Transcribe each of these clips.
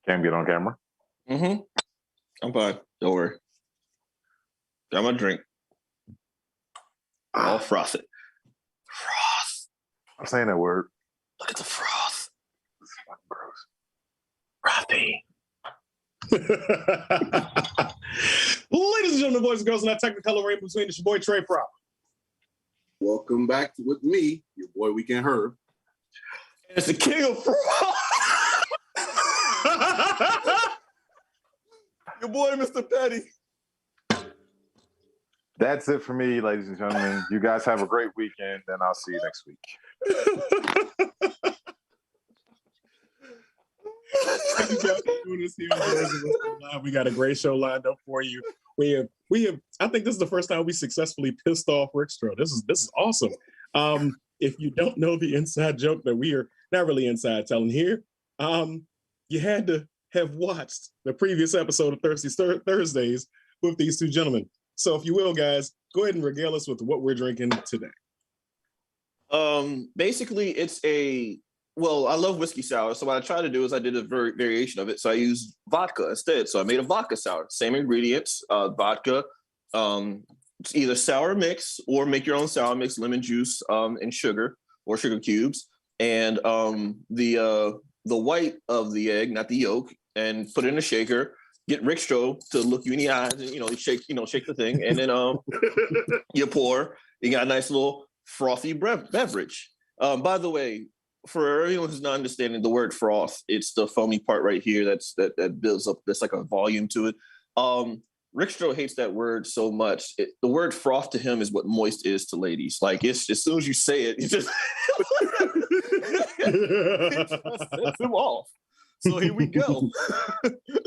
Cam, get on camera. Mm-hmm. I'm fine. Don't worry. Got my drink. All frosted. Froth. I'm saying that word. Look at the froth. It's fucking gross. Frothy. Ladies and gentlemen, boys and girls, in that technicolor rainbow between, it's your boy Trey Prop. Welcome back with me, your boy Weekend Herb. It's the king of froth. Your boy, Mr. Petty. That's it for me, ladies and gentlemen. You guys have a great weekend, and I'll see you next week. We got a great show lined up for you. We have. I think this is the first time we successfully pissed off Rick Stroh. This is awesome. If you don't know the inside joke that we are not really inside telling here, you had to have watched the previous episode of Thirsty Thursdays with these two gentlemen. So if you will, guys, go ahead and regale us with what we're drinking today. Basically, it's I love whiskey sour. So what I try to do is I did a variation of it. So I used vodka instead. So I made a vodka sour. Same ingredients, vodka, it's either sour mix or make your own sour mix, lemon juice, and sugar or sugar cubes. And the white of the egg, not the yolk, and put it in a shaker. Get Rick Stroh to look you in the eyes and shake the thing, and then you pour. You got a nice little frothy beverage. By the way, for everyone who's not understanding the word froth, it's the foamy part right here that builds up. There's like a volume to it. Rick Stroh hates that word so much. The word froth to him is what moist is to ladies. Like it's as soon as you say it, it just sets him off. So here we go.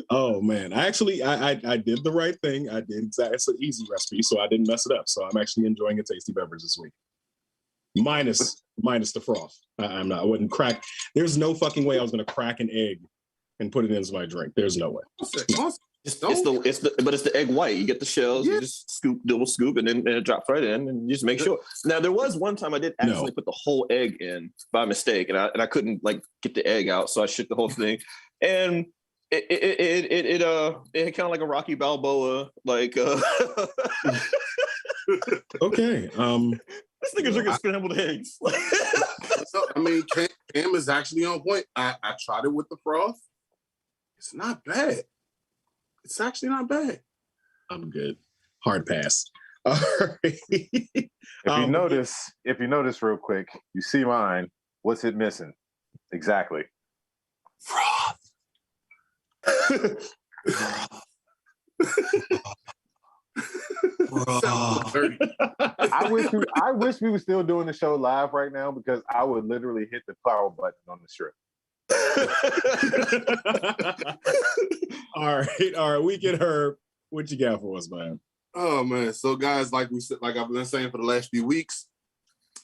Oh man, I did the right thing. I did exactly. It's an easy recipe, so I didn't mess it up. So I'm actually enjoying a tasty beverage this week. Minus the froth. I wouldn't crack. There's no fucking way I was gonna crack an egg and put it into my drink. There's no way. It's the egg white. You get the shells, you just double scoop, and then it drops right in, and you just make sure. Now there was one time I did accidentally put the whole egg in by mistake, and I couldn't get the egg out, so I shook the whole thing, and it kind of like a Rocky Balboa Okay. This nigga drinking scrambled eggs. I mean, Cam is actually on point. I tried it with the froth. It's not bad. It's actually not bad. I'm good. Hard pass. All right. If you notice real quick, you see mine. What's it missing? Exactly. Froth. I wish we were still doing the show live right now because I would literally hit the power button on the strip. All right. Weekend Herb, what you got for us, man? Oh man, so guys, like I've been saying for the last few weeks,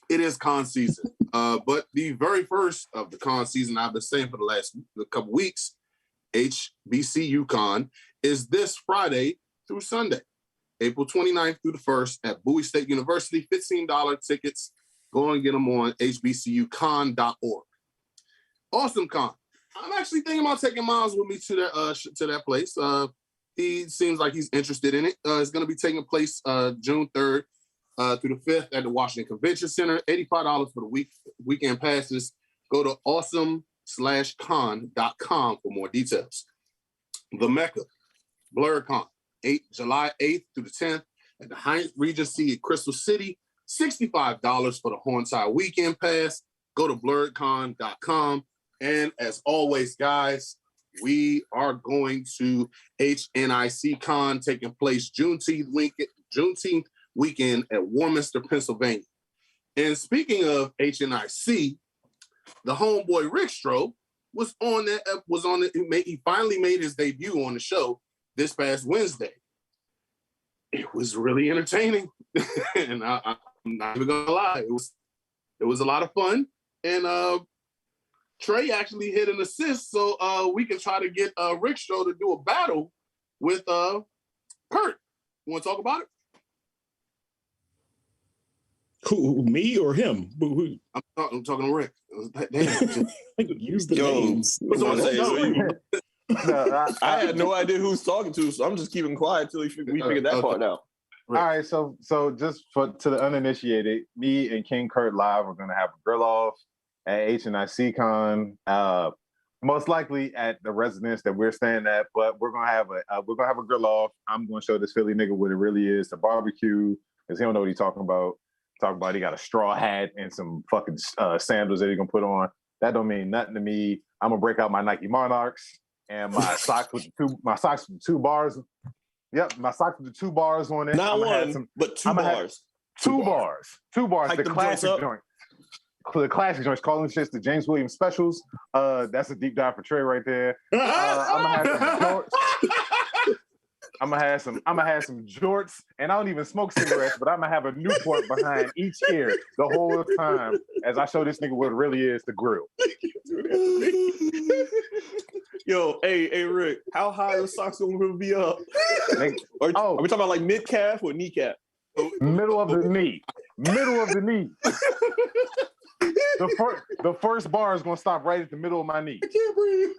it is con season. But the very first of the con season, I've been saying for the last couple weeks, HBCU Con is this Friday through Sunday, April 29th through the 1st at Bowie State University. $15 tickets. Go and get them on hbcucon.org. Awesome con. I'm actually thinking about taking Miles with me to that place. He seems like he's interested in it. It's going to be taking place June 3rd through the 5th at the Washington Convention Center. $85 for the weekend passes. Go to awesome/con.com for more details. The Mecca, BlerdCon, July 8th through the 10th at the Hyatt Regency in Crystal City. $65 for the whole entire weekend pass. Go to blerdcon.com. And as always, guys, we are going to HNIC Con taking place Juneteenth weekend at Warminster, Pennsylvania. And speaking of HNIC, the homeboy Rick Stroh was on it. He finally made his debut on the show this past Wednesday. It was really entertaining, and I'm not even gonna lie, it was a lot of fun. And Trey actually hit an assist, so we can try to get Rick Stroh to do a battle with Kurt. You want to talk about it? Who, me or him? I'm talking to Rick. Damn. Use the names. No, I had no idea who was talking to, so I'm just keeping quiet until we figured that part out. All right, so just to the uninitiated, me and King Kurt live are gonna have a grill off at HNIC Con. Most likely at the residence that we're staying at, but we're gonna have a grill off. I'm gonna show this Philly nigga what it really is to barbecue, because he don't know what he's talking about. He got a straw hat and some fucking sandals that he gonna put on. That don't mean nothing to me. I'm gonna break out my Nike Monarchs and my socks with the two bars. Yep, my socks with the 2 bars on it. Not one, but 2 bars. 2 bars. 2 bars. Hike The them classic joints up. joint. The classic joints, calling shits the James Williams specials. That's a deep dive for Trey right there. I'm gonna have some jorts. I'm gonna have some jorts, and I don't even smoke cigarettes, but I'm gonna have a Newport behind each ear the whole time as I show this nigga what it really is to grill. Yo, hey, Rick, how high are the socks gonna be up? Are we talking about like mid calf or kneecap? Middle of the knee. Middle of the knee. The first bar is gonna stop right at the middle of my knee. I can't breathe.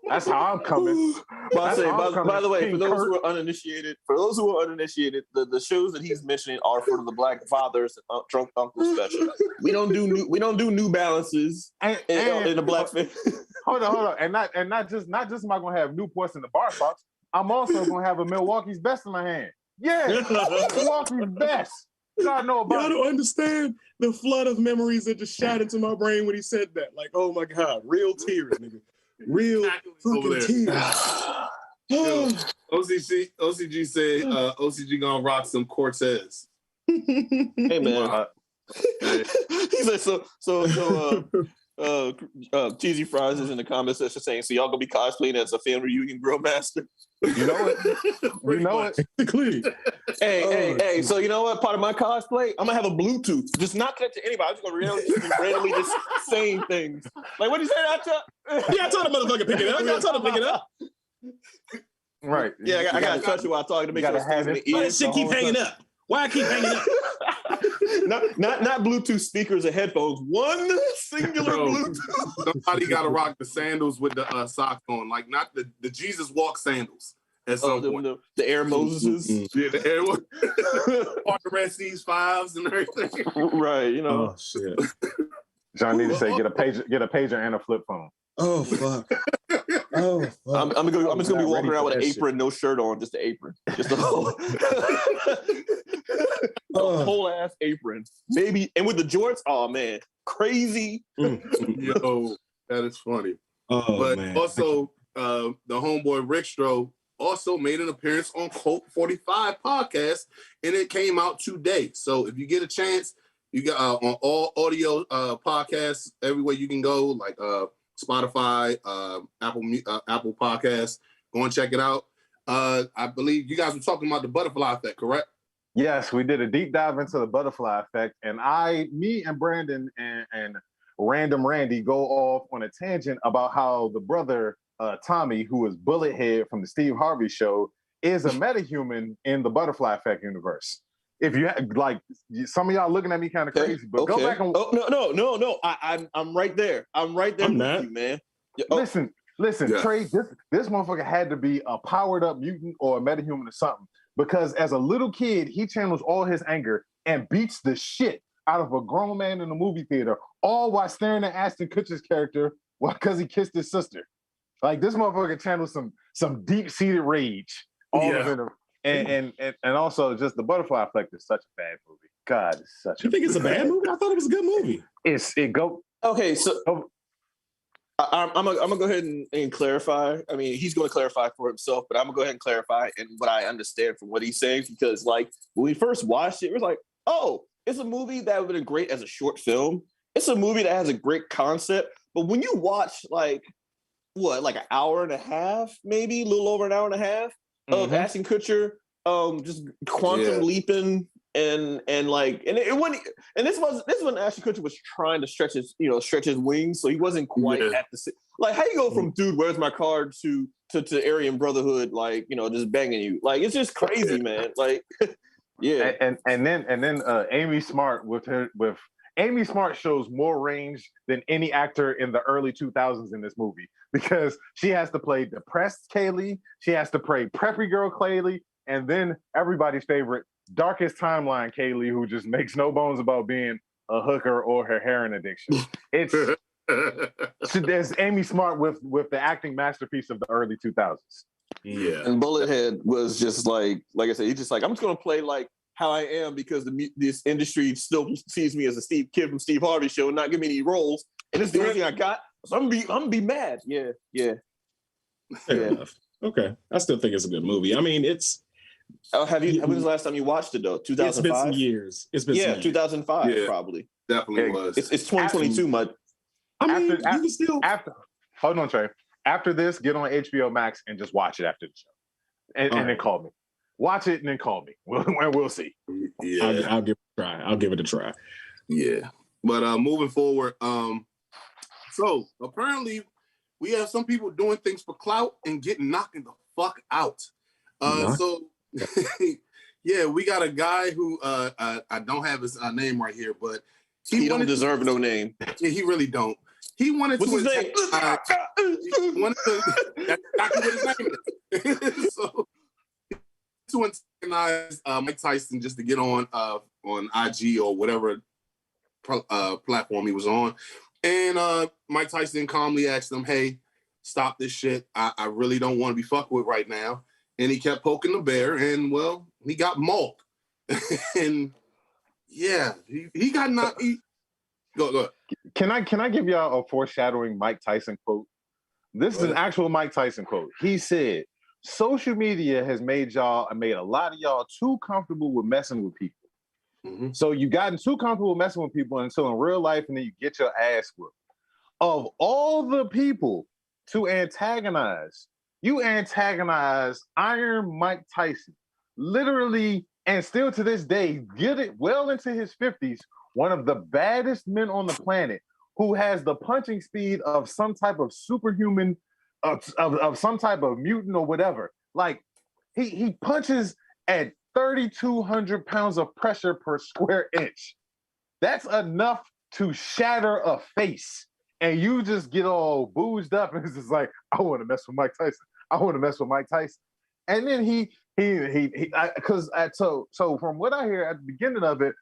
That's how I'm coming. By the way, for those who are uninitiated, the shows that he's mentioning are for the Black Fathers and Drunk Uncle special. We don't do New Balances in the Black family. Hold on, and not just am I gonna have Newports in the bar socks. I'm also gonna have a Milwaukee's Best in my hand. Yeah, Milwaukee's Best. Y'all know about. Y'all don't understand the flood of memories that just shot into my brain when he said that. Like, oh my God, real tears, nigga. Real fucking tears. OCG said OCG gonna rock some Cortez. Hey man. He said Cheesy Fries is in the comment section saying, so y'all gonna be cosplaying as a family reunion grill master. You know it. We know it. Clearly. Hey. So you know what? Part of my cosplay, I'm gonna have a Bluetooth, just not connected to anybody. I'm just gonna randomly just saying things. Like, what did you say? I told him motherfucker pick it up. I told him pick it up. Right. Yeah, I gotta touch it while I'm talking to make sure it stays in the Why ear. this shit keep hanging up? Why I keep hanging up? Not Bluetooth speakers or headphones. One singular Bluetooth. Somebody gotta rock the sandals with the socks on, like not the Jesus Walk sandals. The Air Moseses. Yeah, the Air Parker Red Seas 5s and everything. Right, you know. Oh shit. John need to say get a pager and a flip phone. Oh fuck. Oh fuck. I'm just gonna be walking around with an apron, no shirt on, just an apron. Just a whole whole ass apron. Maybe, and with the jorts, oh man, crazy. Yo, that is funny. Oh, but man. also the homeboy Rick Stroh also made an appearance on Colt 45 podcast, and it came out today. So if you get a chance, you got on all audio podcasts everywhere you can go, like Spotify, Apple Podcasts. Go and check it out. I believe you guys were talking about the butterfly effect, correct? Yes, we did a deep dive into the butterfly effect, and me and Brandon and Random Randy go off on a tangent about how the brother Tommy, who is Bullethead from the Steve Harvey Show, is a metahuman in the butterfly effect universe. If you like, some of y'all looking at me kind of crazy, but go back and no. I'm right there. I'm right there with you, man. Listen, yeah. Trey. This motherfucker had to be a powered up mutant or a metahuman or something, because as a little kid, he channels all his anger and beats the shit out of a grown man in a movie theater, all while staring at Ashton Kutcher's character because he kissed his sister. Like, this motherfucker channels some deep seated rage. And also just the butterfly effect is such a bad movie. God, it's such. You think it's a bad movie? I thought it was a good movie. Okay, so I'm gonna go ahead and clarify. I mean, he's going to clarify for himself, but I'm gonna go ahead and clarify and what I understand from what he's saying, because like when we first watched it, it was like, oh, it's a movie that would have been great as a short film. It's a movie that has a great concept, but when you watch like an hour and a half, maybe a little over an hour and a half of Ashton Kutcher just quantum leaping and this was when Ashton Kutcher was trying to stretch his wings, so he wasn't quite at the like, how you go from dude, where's my card to Aryan Brotherhood, like, just banging you, like, it's just crazy, man. Like, yeah. And then Amy Smart with Amy Smart shows more range than any actor in the early 2000s in this movie because she has to play depressed Kaylee, she has to play preppy girl Kaylee, and then everybody's favorite, darkest timeline Kaylee, who just makes no bones about being a hooker or her heroin addiction. It's there's Amy Smart with the acting masterpiece of the early 2000s. Yeah. And Bullethead was just like I said, he's just like, I'm just gonna play like how I am because this industry still sees me as a kid from Steve Harvey show and not give me any roles. And it's the only thing I got. So I'm gonna be mad. Yeah. Fair enough. Okay. I still think it's a good movie. I mean, it's. When was the last time you watched it though? 2005? It's been some years. It's been some years. 2005 probably. Definitely was. It's 2022, Mud. I mean, you can still. Hold on, Trey. After this, get on HBO Max and just watch it after the show. And then call me. Watch it and then call me. We'll see. Yeah. I'll give it a try. I'll give it a try. Yeah. But moving forward, so apparently we have some people doing things for clout and getting knocked the fuck out. So yeah, we got a guy who I don't have his name right here, but he don't deserve no name. Yeah, he really don't. He wanted What's to his name? he wanted to, that's exactly what his name is. So to antagonize Mike Tyson just to get on IG or whatever platform he was on. And Mike Tyson calmly asked him, hey, stop this shit. I really don't want to be fucked with right now. And he kept poking the bear, and well, he got mauled. And yeah, he got knocked. Go ahead. Can I give y'all a foreshadowing Mike Tyson quote? This is an actual Mike Tyson quote. He said, social media has made a lot of y'all too comfortable with messing with people. Mm-hmm. So you gotten too comfortable messing with people until in real life, and then you get your ass whooped. Of all the people to antagonize, you antagonize Iron Mike Tyson. Literally, and still to this day, get it well into his 50s, one of the baddest men on the planet, who has the punching speed of some type of superhuman, of some type of mutant or whatever. Like, he punches at 3,200 pounds of pressure per square inch. That's enough to shatter a face. And you just get all boozed up and it's just like, I want to mess with Mike Tyson. I want to mess with Mike Tyson. And then so from what I hear at the beginning of it,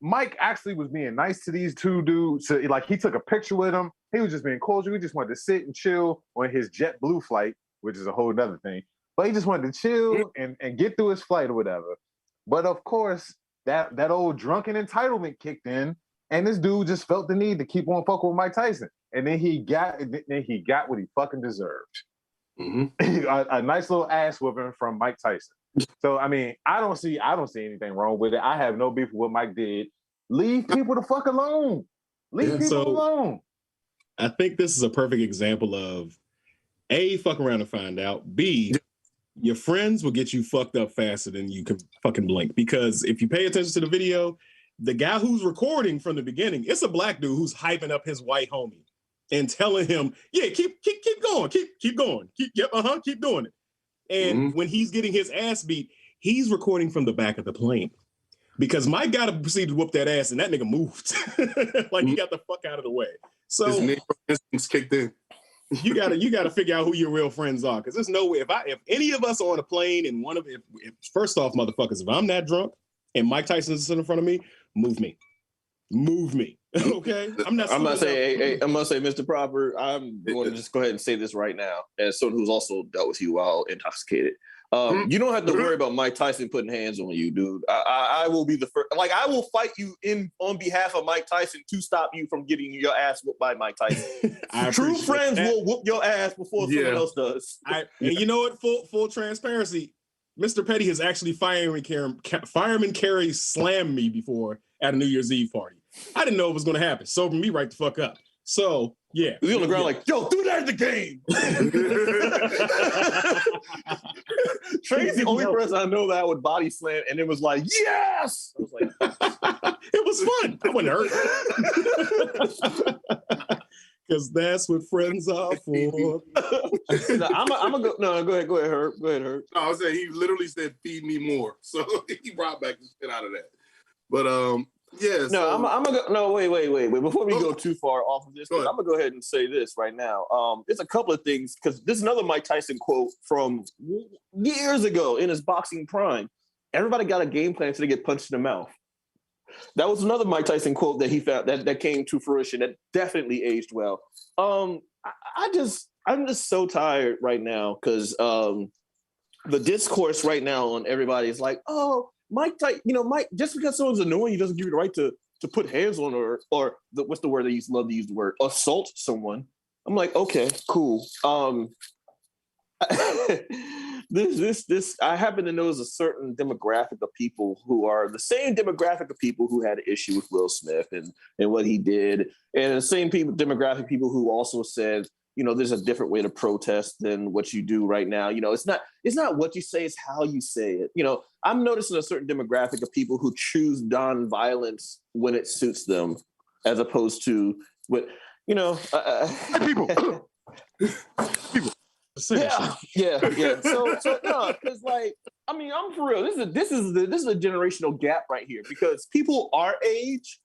Mike actually was being nice to these two dudes. So, like, he took a picture with them. He was just being cordial. He just wanted to sit and chill on his JetBlue flight, which is a whole other thing. But he just wanted to chill and get through his flight or whatever. But of course, that old drunken entitlement kicked in, and this dude just felt the need to keep on fucking with Mike Tyson. And then he got what he fucking deserved. Mm-hmm. a nice little ass whooping from Mike Tyson. So I mean, I don't see anything wrong with it. I have no beef with what Mike did. Leave people the fuck alone. Leave people alone. I think this is a perfect example of A, fuck around and find out. B, your friends will get you fucked up faster than you can fucking blink. Because if you pay attention to the video, the guy who's recording from the beginning, it's a black dude who's hyping up his white homie and telling him, yeah, keep going, keep going, keep doing it. And when he's getting his ass beat, he's recording from the back of the plane because Mike got to proceed to whoop that ass, and that nigga moved like he got the fuck out of the way. So his neighbor instincts kicked in. you gotta figure out who your real friends are, because there's no way if any of us are on a plane and if first off, motherfuckers, if I'm that drunk and Mike Tyson's sitting in front of me, move me. Okay, I'm gonna say, Mr. Proper, I'm going to just go ahead and say this right now, as someone who's also dealt with you while intoxicated. You don't have to worry about Mike Tyson putting hands on you, dude. I will be the first. Like, I will fight you on behalf of Mike Tyson to stop you from getting your ass whooped by Mike Tyson. True friends will whoop your ass before someone else does. And you know what? Full transparency. Mr. Petty has actually Fireman Carey slammed me before at a New Year's Eve party. I didn't know it was going to happen. Sober me right the fuck up. So, yeah. He was on the ground like, yo, do that in the game. Trey's the only person I know that would body slam, and it was like, yes! I was like, it was fun. I wasn't hurt. Because that's what friends are for. I'm gonna go. No, go ahead, Herb. Go ahead, Herb. No, I was saying he literally said, "Feed me more," so he brought back the shit out of that. But Yeah. No, So, I'm gonna go. No, wait. Before we go too far off of this, Go I'm ahead. gonna go ahead and say this right now. It's a couple of things because this is another Mike Tyson quote from years ago in his boxing prime. Everybody got a game plan until they get punched in the mouth. That was another Mike Tyson quote that he found that came to fruition that definitely aged well. I'm just so tired right now because the discourse right now on everybody is like, oh, Mike Tyson, Mike, just because someone's annoying, he doesn't give you the right to put hands on her or what's the word they love to use the word assault someone. I'm like, okay, cool. This I happen to know is a certain demographic of people who are the same demographic of people who had an issue with Will Smith and what he did, and the same demographic of people who also said, there's a different way to protest than what you do right now. It's not what you say, it's how you say it. I'm noticing a certain demographic of people who choose nonviolence when it suits them, as opposed to what People. Yeah. So no, because I'm for real. This is a generational gap right here because people our age,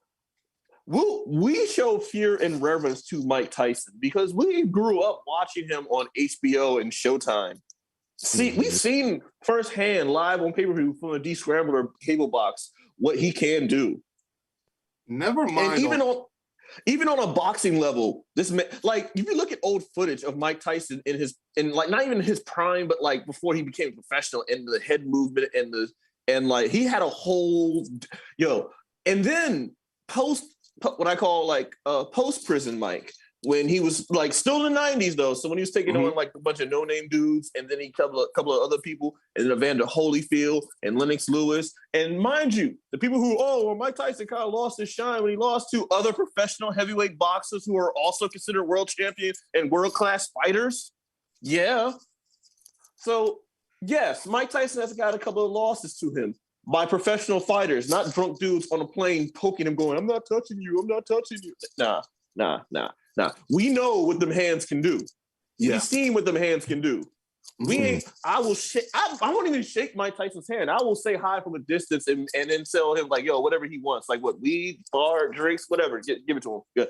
we show fear and reverence to Mike Tyson because we grew up watching him on HBO and Showtime. We've seen firsthand live on pay-per-view from a descrambler cable box what he can do. never mind. And even on a boxing level, this man, if you look at old footage of Mike Tyson in not even his prime, but before he became professional, and the head movement and he had a whole and then what I call post prison Mike, when he was still in the 90s though. So when he was taking on a bunch of no-name dudes, and then he couple of other people, and then Evander Holyfield and Lennox Lewis. And mind you, the people who, Mike Tyson kind of lost his shine when he lost to other professional heavyweight boxers who are also considered world champions and world-class fighters. Yeah. So yes, Mike Tyson has got a couple of losses to him by professional fighters, not drunk dudes on a plane poking him going, I'm not touching you. Nah. We know what them hands can do. Yeah. We've seen what them hands can do. I won't even shake Mike Tyson's hand. I will say hi from a distance and then tell him whatever he wants. Weed, bar, drinks, whatever. Give it to him. Yeah.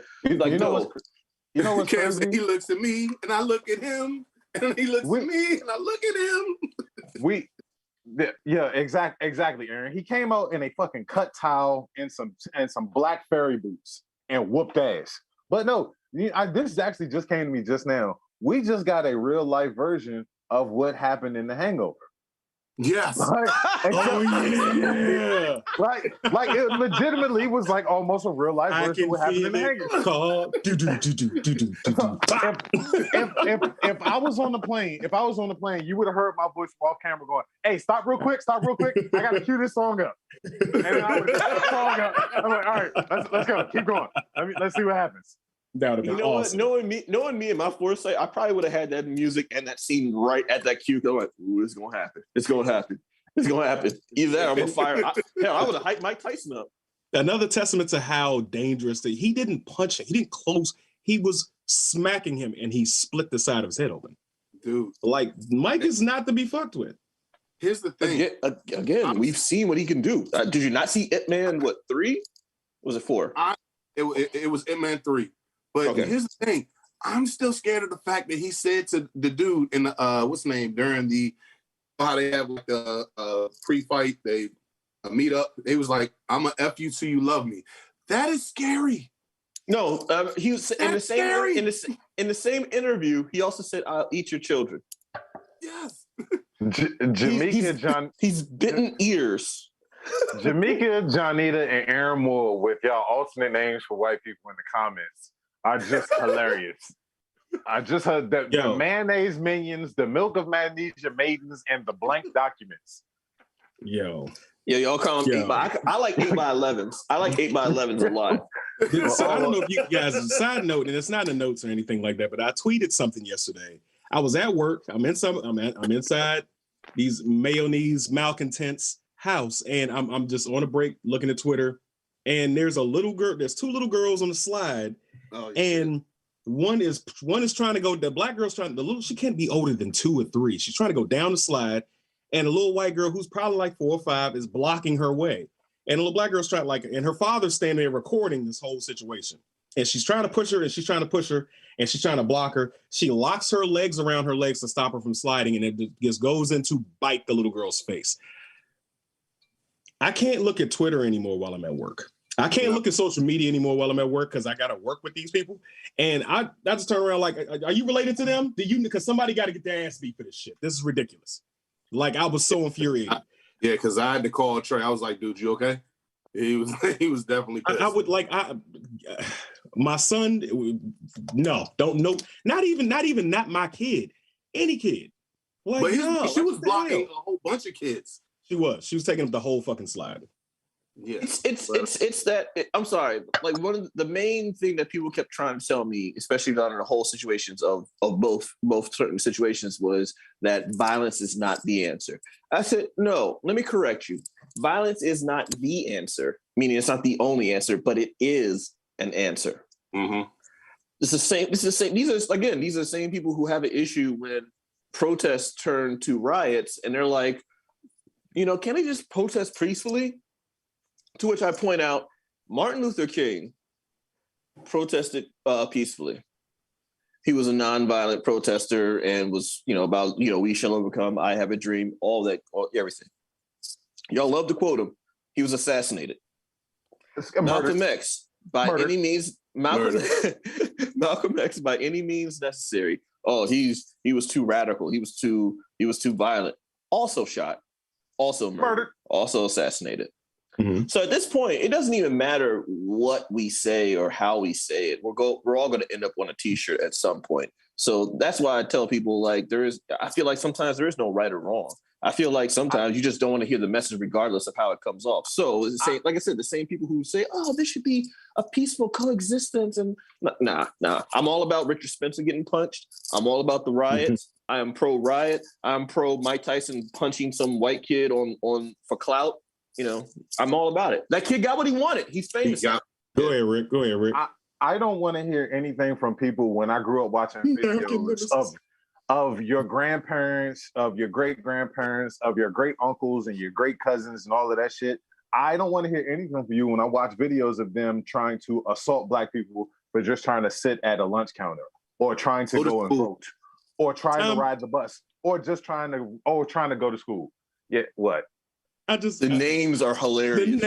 What's crazy? He looks at me and I look at him, and he looks at me and I look at him. Exactly, Aaron. He came out in a fucking cut towel and some black fairy boots and whooped ass. But no, this actually just came to me just now. We just got a real life version of what happened in The Hangover. Yes. Yeah. It legitimately was almost a real life version of what happened in The Hangover. If I was on the plane, you would have heard my voice off camera going, "Hey, stop real quick. I gotta cue this song up." And then I would cue the song up. I'm like, all right, let's go. Keep going. Let's see what happens. That would have been awesome. Knowing me and my foresight, I probably would have had that music and that scene right at that cue. I'm like, ooh, it's gonna happen. Either that or I'm gonna fire. I would have hyped Mike Tyson up. Another testament to how dangerous he didn't punch him. He didn't close. He was smacking him, and he split the side of his head open. Dude, Mike is not to be fucked with. Here's the thing. Again, we've seen what he can do. Did you not see Ip Man? 3? Was it 4? It was Ip Man 3. But here's the thing. I'm still scared of the fact that he said to the dude in the what's his name during how they have a pre-fight, they meet up. They was like, "I'm gonna F you till you love me." That is scary. No, he was in the same interview. He also said, "I'll eat your children." Yes. He's bitten ears. Jamaica, Johnita, and Aaron Moore with y'all alternate names for white people in the comments are just hilarious. I just heard the mayonnaise minions, the milk of magnesia maidens, and the blank documents. Y'all call them I like 8x11s. I like 8x11s a lot. So I don't know if you guys, a side note, and it's not in the notes or anything like that, but I tweeted something yesterday. I was at work. I'm inside these mayonnaise malcontents house, and I'm just on a break looking at Twitter, and there's two little girls on the slide, and one is trying to go, the black girl's she can't be older than 2 or 3. She's trying to go down the slide, and a little white girl who's probably 4 or 5 is blocking her way. And the little black girl's trying and her father's standing there recording this whole situation. And she's trying to push her, and she's trying to block her. She locks her legs around her legs to stop her from sliding, and it just goes in to bite the little girl's face. I can't look at Twitter anymore while I'm at work. I can't look at social media anymore while I'm at work because I got to work with these people. And I just turn around like, are you related to them? Because somebody got to get their ass beat for this shit. This is ridiculous. Like, I was so infuriated. Yeah, because I had to call Trey. I was like, dude, you okay? He was definitely pissed. I would my son, no, don't know. Not my kid. Any kid. Like, but she was blocking hell? a whole bunch of kids. She was taking up the whole fucking slide. Yeah, it's that. I'm sorry. Like, one of the main thing that people kept trying to tell me, especially down in the whole situations of both certain situations, was that violence is not the answer. I said, no. Let me correct you. Violence is not the answer, meaning it's not the only answer, but it is an answer. Mm-hmm. It's the same. These are the same people who have an issue when protests turn to riots, and they're like, can they just protest peacefully? To which I point out, Martin Luther King protested peacefully. He was a nonviolent protester and was, about, we shall overcome, I have a dream, all that, everything. Y'all love to quote him. He was assassinated. Malcolm X, by any means, Malcolm X, by any means necessary. Oh, he was too radical. He was too violent. Also shot, also murdered, also assassinated. Mm-hmm. So at this point, it doesn't even matter what we say or how we say it. We're all going to end up on a T-shirt at some point. So that's why I tell people, I feel like sometimes there is no right or wrong. I feel like sometimes you just don't want to hear the message regardless of how it comes off. So it's the same, like I said, the same people who say, oh, there should be a peaceful coexistence. And nah. I'm all about Richard Spencer getting punched. I'm all about the riots. I am pro-riot. I'm pro Mike Tyson punching some white kid on for clout. I'm all about it. That kid got what he wanted. He's famous. Go ahead, Rick. I don't want to hear anything from people when I grew up watching videos of your grandparents, of your great-grandparents, of your great-uncles and your great-cousins and all of that shit. I don't want to hear anything from you when I watch videos of them trying to assault Black people for just trying to sit at a lunch counter or trying to go and vote or trying to ride the bus or just trying to go to school. Yeah, what? The names are hilarious.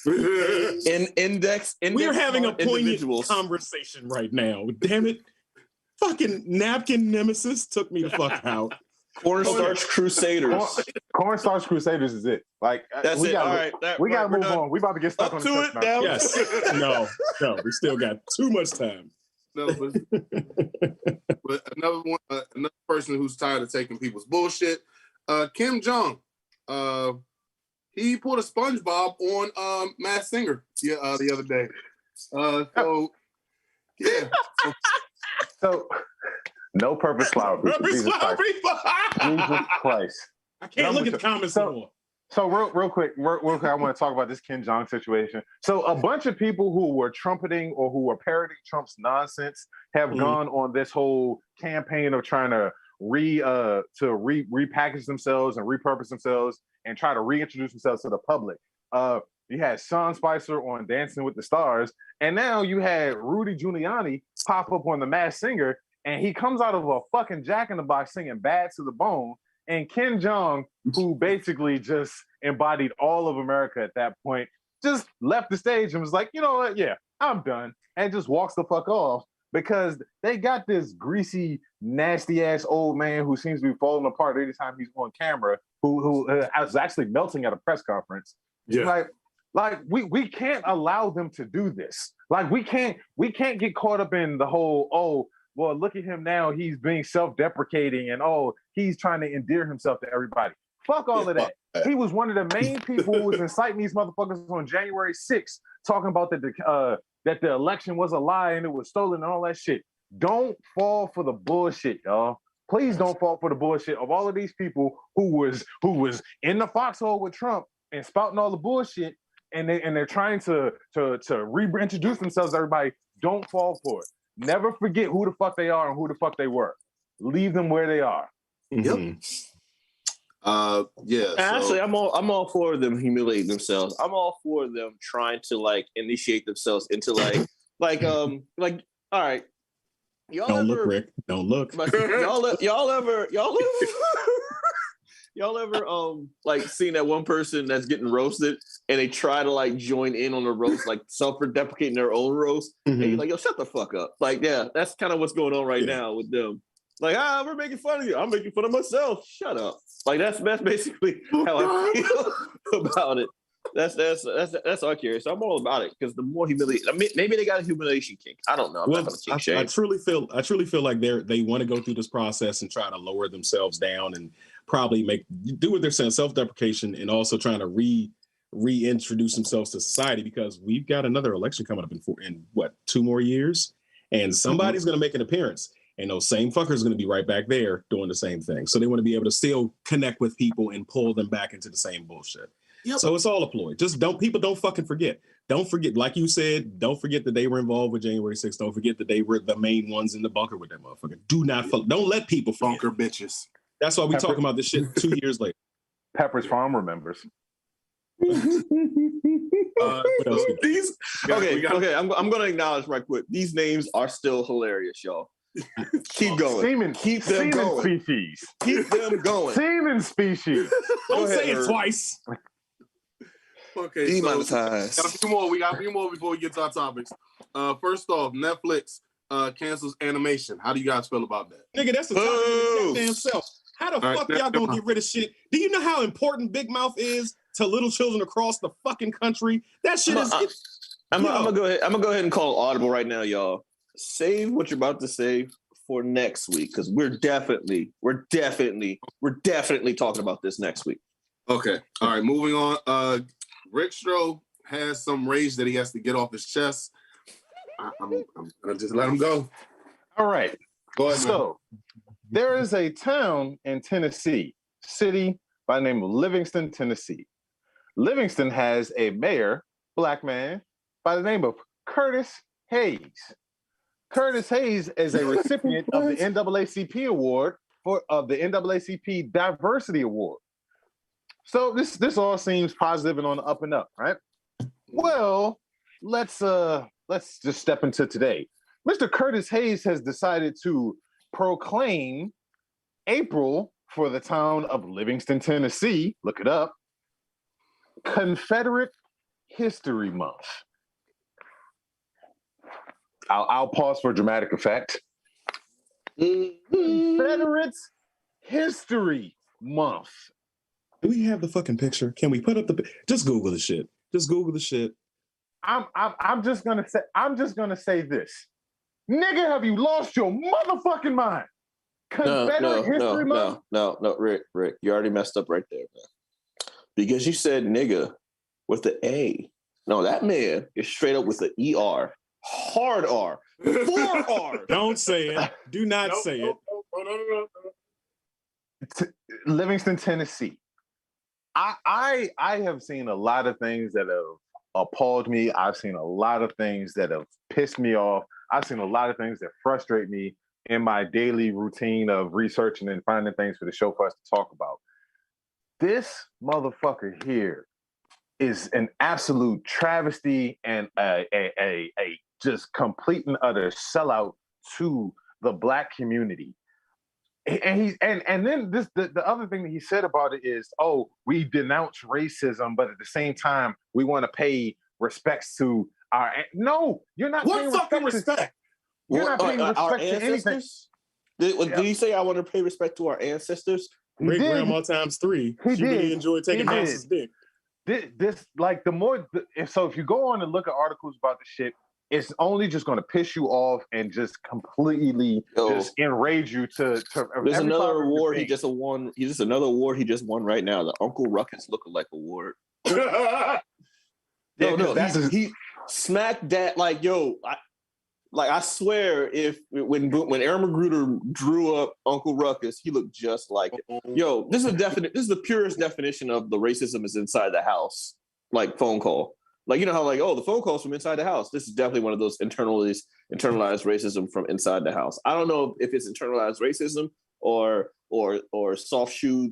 The names. Index. We're having a poignant conversation right now. Damn it. Fucking Napkin Nemesis took me the fuck out. Cornstarch Crusaders. Cornstarch Crusaders is it. That's it. All right. We got to move on. We about to get stuck on the it now. Yes. No. We still got too much time. No, but another person who's tired of taking people's bullshit, Kim Jong. He pulled a SpongeBob on Masked Singer the other day. So no purpose flower people. Jesus Christ. I can't look at the comments anymore. So real quick, I want to talk about this Kim Jong situation. So a bunch of people who were trumpeting or who were parroting Trump's nonsense have gone on this whole campaign of trying to repackage themselves and repurpose themselves and try to reintroduce themselves to the public. You had Sean Spicer on Dancing with the Stars, and now you had Rudy Giuliani pop up on The Masked Singer, and he comes out of a fucking Jack in the Box singing Bad to the Bone, and Kim Jong, who basically just embodied all of America at that point, just left the stage and was like, you know what, yeah, I'm done, and just walks the fuck off because they got this greasy, nasty-ass old man who seems to be falling apart every time he's on camera, who was actually melting at a press conference. Yeah. Like we can't allow them to do this. Like we can't get caught up in the whole, oh, well, look at him now, he's being self-deprecating and oh, he's trying to endear himself to everybody. Fuck all of that. He was one of the main people who was inciting these motherfuckers on January 6th, talking about that the election was a lie and it was stolen and all that shit. Don't fall for the bullshit, y'all. Please don't fall for the bullshit of all of these people who was in the foxhole with Trump and spouting all the bullshit, and they're trying to reintroduce themselves to everybody. Don't fall for it. Never forget who the fuck they are and who the fuck they were. Leave them where they are. Yep. Yeah. Actually, So, I'm all for them humiliating themselves. I'm all for them trying to like initiate themselves into like all right. Y'all Don't look, ever Rick. Don't look. but y'all ever like seen that one person that's getting roasted and they try to like join in on the roast, like self-deprecating their own roast, and you're like, yo, shut the fuck up. Like, yeah, that's kind of what's going on right now with them. Like, we're making fun of you. I'm making fun of myself. Shut up. Like that's basically how I feel about it. That's all curious. So I'm all about it because the more humiliation, I mean, maybe they got a humiliation kink. I don't know. I'm not gonna take shame. I truly feel like they want to go through this process and try to lower themselves down and probably do what they're saying, self-deprecation, and also trying to reintroduce themselves to society because we've got another election coming up in what 2 more years, and somebody's going to make an appearance. And those same fuckers are going to be right back there doing the same thing. So they want to be able to still connect with people and pull them back into the same bullshit. Yep. So it's all a ploy. Just don't fucking forget. Don't forget, like you said, don't forget that they were involved with January 6th. Don't forget that they were the main ones in the bunker with that motherfucker. Don't let people forget. Bunker bitches. That's why we talking about this shit 2 years later. Pepper's Farm remembers. What else? Okay. I'm going to acknowledge right quick. These names are still hilarious, y'all. Keep going. Keep them going. Species. Keep them going. Semen species. Don't say it twice. Okay, demonetized. So we got a few more before we get to our topics. First off, Netflix cancels animation. How do you guys feel about that? Nigga, that's the topic of damn self. How the fuck y'all gonna get rid of shit? Do you know how important Big Mouth is to little children across the fucking country? That shit I'm gonna go ahead and call audible right now, y'all. Save what you're about to say for next week because we're definitely talking about this next week. Okay. All right. Moving on. Rick Stroh has some rage that he has to get off his chest. I'm gonna just let him go. All right. Go ahead. So there is a town in Tennessee, city by the name of Livingston, Tennessee. Livingston has a mayor, black man, by the name of Curtis Hayes. Curtis Hayes is a recipient of the NAACP award of the NAACP Diversity Award. So this all seems positive and on the up and up, right? Well, let's just step into today. Mr. Curtis Hayes has decided to proclaim April for the town of Livingston, Tennessee. Look it up. Confederate History Month. I'll pause for dramatic effect. Confederate History Month. Do we have the fucking picture? Can we put up just Google the shit. Just Google the shit. I'm just gonna say this. Nigga, have you lost your motherfucking mind? Confederate History Month? No, Rick, you already messed up right there, man. Because you said nigga with the A. No, that man is straight up with the ER. Hard R. 4 R. Don't say it. Do not say it. Livingston, Tennessee. I have seen a lot of things that have appalled me. I've seen a lot of things that have pissed me off. I've seen a lot of things that frustrate me in my daily routine of researching and finding things for the show for us to talk about. This motherfucker here is an absolute travesty and a just complete and utter sellout to the Black community. And then the other thing that he said about it is, oh, we denounce racism, but at the same time, we want to pay respects to our. No, you're not. What fucking respect? You're not paying respect to anything. Did he say I want to pay respect to our ancestors? Great grandma times 3. She really enjoyed taking Mouse's dick. This like the more. So if you go on and look at articles about the shit, it's only just going to piss you off and just completely just enrage you to there's another award he just won. He's another award he just won right now. The Uncle Ruckus Lookalike Award. He smacked that like, yo, I swear when Aaron Magruder drew up Uncle Ruckus, he looked just like it. Yo, this is the purest definition of the racism is inside the house, like phone call. Like, you know how like, oh, the phone calls from inside the house. This is definitely one of those internalized racism from inside the house. I don't know if it's internalized racism or soft shoe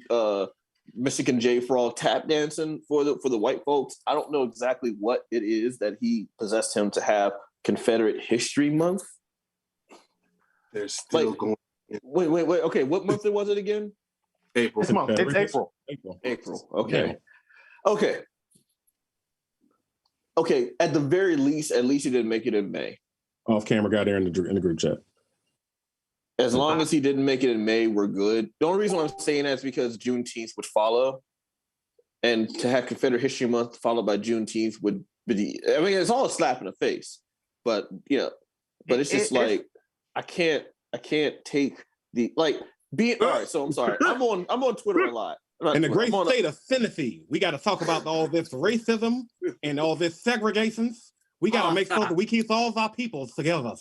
Michigan J Frog tap dancing for the white folks. I don't know exactly what it is that he possessed him to have Confederate History Month. They're still Like, going. Wait. Okay, what month was it again? April. This month, it's April. April. Okay. Yeah. Okay. Okay. At the very least, at least he didn't make it in May. Off camera guy there in the group chat. As long as he didn't make it in May, we're good. The only reason why I'm saying that is because Juneteenth would follow. And to have Confederate History Month followed by Juneteenth would be, I mean, it's all a slap in the face. But, you know, but it's just like, I can't take the, like, being, all right, so I'm sorry. I'm on Twitter a lot. In the great state of Tennessee, we got to talk about all this racism and all this segregations. We got to make sure that we keep all of our peoples together.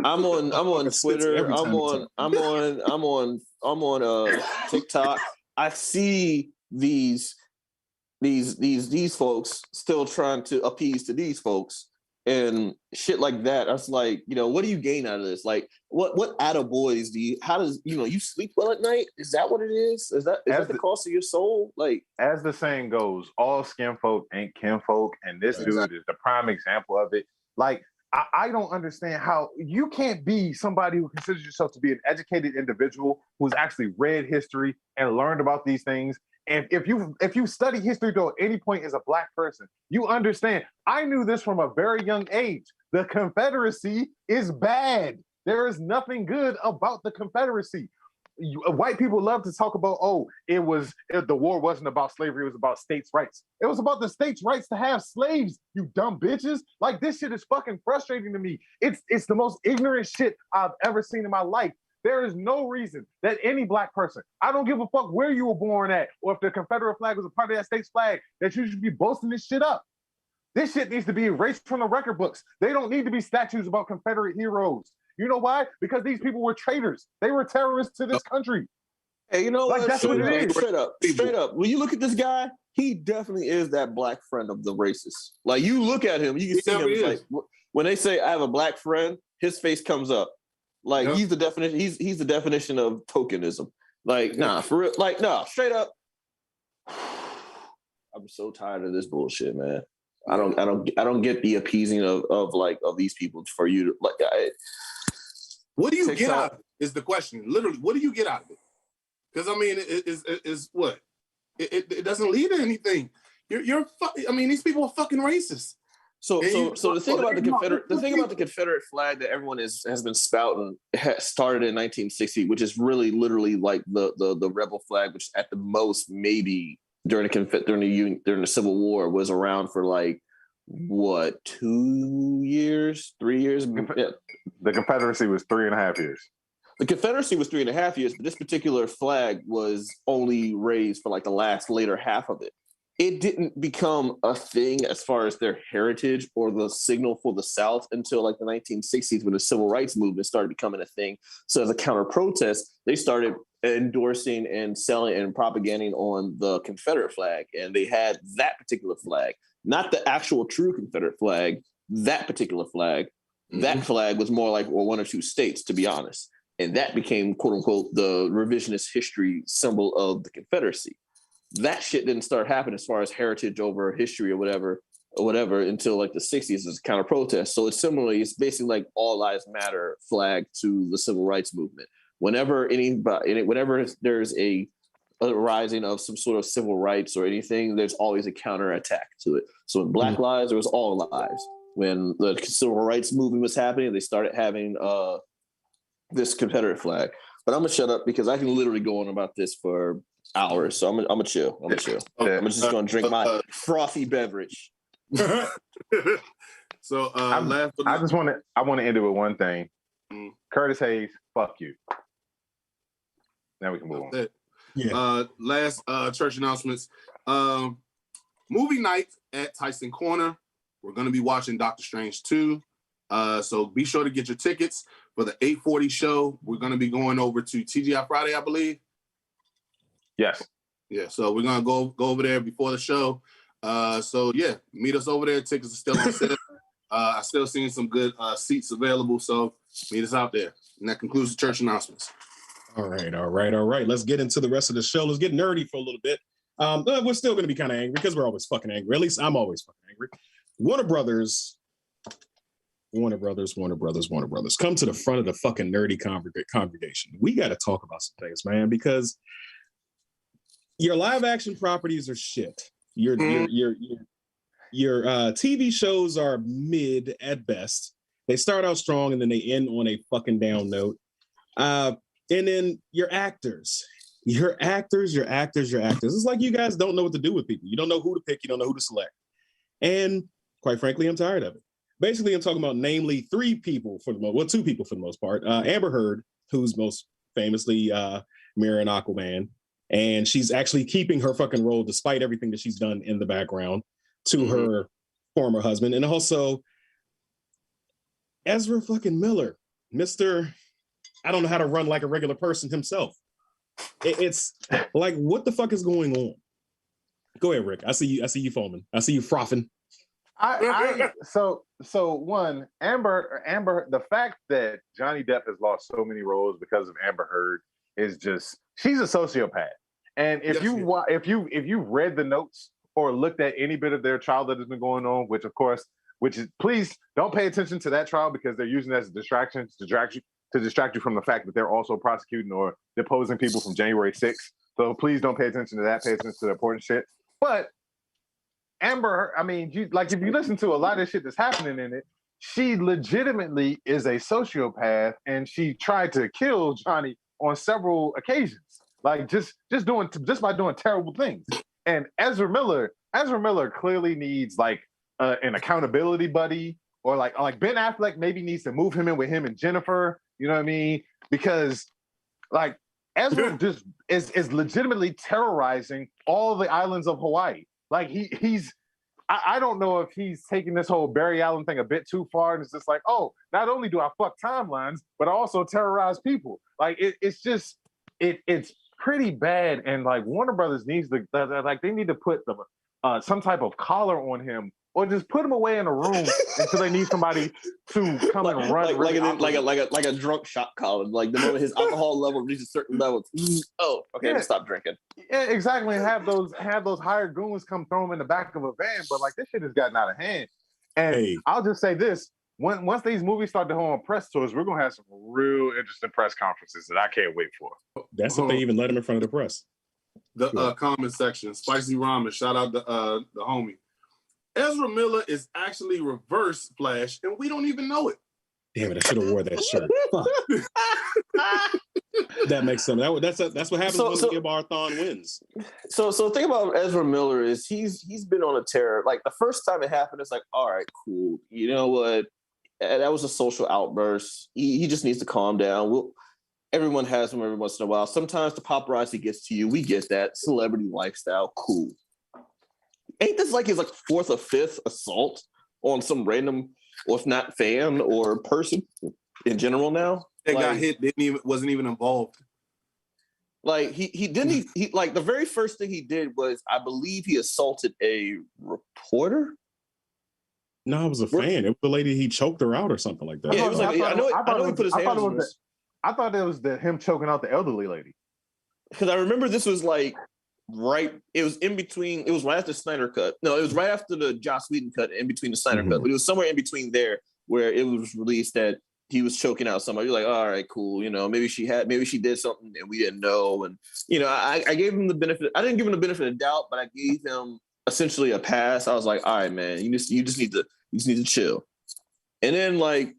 I'm on Twitter. I'm on TikTok. I see these folks still trying to appease to these folks and shit like that. I was like, you know, what do you gain out of this? Like, what attaboys do you? How does you sleep well at night? Is that what it is? Is that the cost of your soul? Like, as the saying goes, all skin folk ain't kinfolk, and this dude is the prime example of it. Like, I don't understand how you can't be somebody who considers yourself to be an educated individual who's actually read history and learned about these things. And if you study history though at any point as a Black person, you understand. I knew this from a very young age. The Confederacy is bad. There is nothing good about the Confederacy. White people love to talk about, the war wasn't about slavery, it was about states' rights. It was about the states' rights to have slaves, you dumb bitches. Like, this shit is fucking frustrating to me. It's the most ignorant shit I've ever seen in my life. There is no reason that any Black person, I don't give a fuck where you were born at, or if the Confederate flag was a part of that state's flag, that you should be boasting this shit up. This shit needs to be erased from the record books. They don't need to be statues about Confederate heroes. You know why? Because these people were traitors. They were terrorists to this country. Hey, you know like, what? that's what it is. Straight up. When you look at this guy, he definitely is that Black friend of the racists. Like, you look at him, you can see him. It's like, when they say I have a Black friend, his face comes up. Like, he's the definition. He's the definition of tokenism. Like, nah, for real. Like, nah, straight up. I'm so tired of this bullshit, man. I don't get the appeasing of these people for you to like. What do you get out of it is the question. Literally, what do you get out of it? Because I mean, it's what? It doesn't lead to anything. These people are fucking racist. So the thing about the Confederate flag that everyone has been spouting started in 1960, which is really literally like the rebel flag, which at the most maybe during the Civil War was around for like what, 2 years, 3 years? The Confederacy was 3.5 years. The Confederacy was 3.5 years, but this particular flag was only raised for like the later half of it. It didn't become a thing as far as their heritage or the signal for the South until like the 1960s when the Civil Rights Movement started becoming a thing. So as a counter protest, they started endorsing and selling and propagating on the Confederate flag. And they had that particular flag, not the actual true Confederate flag, that particular flag. Mm-hmm. That flag was more like one or two states, to be honest. And that became, quote unquote, the revisionist history symbol of the Confederacy. That shit didn't start happening as far as heritage over history or whatever until like the 60s as a counter protest. So it's basically like all lives matter flag to the civil rights movement. Whenever there's a rising of some sort of civil rights or anything, there's always a counterattack to it. So in Black Lives, there was all lives. When the civil rights movement was happening, they started having this Confederate flag. But I'm gonna shut up because I can literally go on about this for hours. So I'm gonna chill. I'm just gonna drink my frothy beverage. So I want to end it with one thing. Curtis Hayes, fuck you. Now we can move on. Yeah. Last church announcements. Movie night at Tyson Corner. We're gonna be watching Doctor Strange 2. So be sure to get your tickets for the 8:40 show. We're gonna be going over to TGI Friday, I believe. Yes. Yeah, so we're gonna go over there before the show. So yeah, meet us over there. Tickets are still on sale. I still seeing some good seats available, so meet us out there. And that concludes the church announcements. All right. Let's get into the rest of the show. Let's get nerdy for a little bit. We're still going to be kind of angry because we're always fucking angry. At least I'm always fucking angry. Warner Brothers. Come to the front of the fucking nerdy congregation. We got to talk about some things, man, because your live action properties are shit. Your TV shows are mid at best. They start out strong and then they end on a fucking down note. And then your actors. It's like you guys don't know what to do with people. You don't know who to pick. You don't know who to select. And quite frankly, I'm tired of it. Basically, I'm talking about namely two people for the most part. Amber Heard, who's most famously Mira and Aquaman. And she's actually keeping her fucking role despite everything that she's done in the background to her former husband. And also Ezra fucking Miller, Mr. I don't know how to run like a regular person himself. It's like, what the fuck is going on? Go ahead, Rick. I see you foaming. I see you frothing. So one, Amber, the fact that Johnny Depp has lost so many roles because of Amber Heard is just, she's a sociopath. And if you've read the notes or looked at any bit of their trial that has been going on, which is, please don't pay attention to that trial because they're using it as a distraction to distract you from the fact that they're also prosecuting or deposing people from January 6th. So please don't pay attention to that. Pay attention to the important shit. But Amber, I mean, if you listen to a lot of shit that's happening in it, she legitimately is a sociopath, and she tried to kill Johnny on several occasions. Like just by doing terrible things. And Ezra Miller clearly needs like an accountability buddy, or like Ben Affleck maybe needs to move him in with him and Jennifer. You know what I mean? Because like Ezra just is legitimately terrorizing all the islands of Hawaii. Like he's I don't know if he's taking this whole Barry Allen thing a bit too far, and it's just like, oh, not only do I fuck timelines, but I also terrorize people. Like it's pretty bad, and like Warner Brothers needs to they need to put some type of collar on him, or just put him away in a room until they need somebody to come and run like a drunk shot collar. Like the moment his alcohol level reaches a certain level, let's stop drinking. Yeah, exactly. And have those hired goons come throw him in the back of a van. But like this shit has gotten out of hand. And I'll just say this: once these movies start to hold on press tours, we're gonna have some real interesting press conferences that I can't wait for. That's if they even let him in front of the press. The comment section, Spicy Ramen, shout out the homie. Ezra Miller is actually Reverse Flash, and we don't even know it. Damn it! I should have wore that shirt. That makes sense. That's what happens when the Barthon wins. So the thing about Ezra Miller is he's been on a tear. Like the first time it happened, it's like, all right, cool. You know what? That was a social outburst. He just needs to calm down. Everyone has them every once in a while. Sometimes the paparazzi gets to you. We get that celebrity lifestyle. Cool. Ain't this like his fourth or fifth assault on some random, or if not fan or person in general now? They got hit, wasn't even involved. Like he like the very first thing he did was, I believe, he assaulted a reporter. No, it was a fan. It was the lady, he choked her out or something like that. Yeah, it was like, I know he put his hands on her. I thought it was him choking out the elderly lady. Because I remember this was like it was in between, it was right after Snyder Cut. No, it was right after the Joss Whedon cut, in between the Snyder Cut. But it was somewhere in between there where it was released that he was choking out somebody. You're like, all right, cool. You know, maybe she did something and we didn't know. And, you know, I gave him the benefit. I didn't give him the benefit of doubt, but I gave him essentially a pass. I was like, all right, man, you just need to chill. And then like,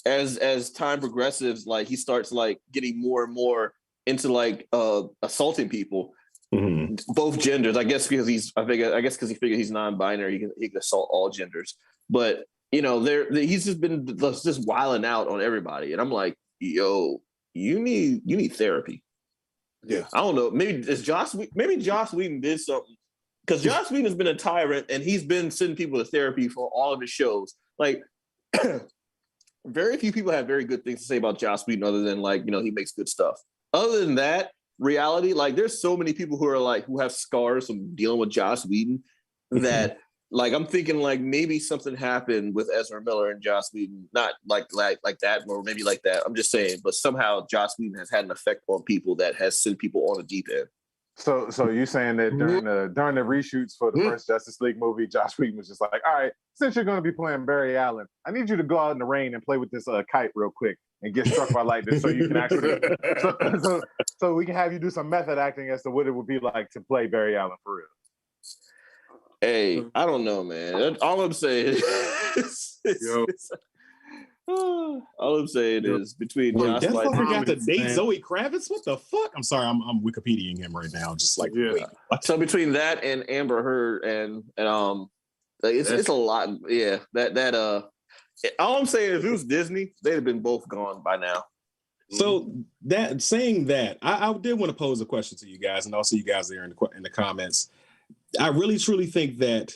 as time progresses, like he starts like getting more and more into like assaulting people, both genders. I guess because he figured he's non-binary, he can assault all genders. But you know, he's just been just wilding out on everybody, and I'm like, yo, you need therapy. Yeah, I don't know. Maybe Joss Whedon did something, because Joss Whedon has been a tyrant, and he's been sending people to therapy for all of his shows. Like, very few people have very good things to say about Joss Whedon, other than like, you know, he makes good stuff. Other than that, reality, like there's so many people who have scars from dealing with Joss Whedon that like I'm thinking like maybe something happened with Ezra Miller and Joss Whedon, not like that, or maybe like that. I'm just saying, but somehow Joss Whedon has had an effect on people that has sent people on the deep end. So you saying that during the reshoots for the first Justice League movie, Josh Whedon was just like, all right, since you're going to be playing Barry Allen, I need you to go out in the rain and play with this kite real quick and get struck by lightning, so you can actually, so we can have you do some method acting as to what it would be like to play Barry Allen for real. Hey, I don't know, man. All I'm saying is between Wait, Josh that Whedon. fucker got to date man. Zoe Kravitz? What the fuck? I'm sorry, I'm Wikipediaing him right now. Just like, wait, what? So between that and Amber Heard and like, it's a lot. Yeah, all I'm saying is if it was Disney, they'd have been both gone by now. So that saying that, I did want to pose a question to you guys, and also you guys there in the comments. I really truly think that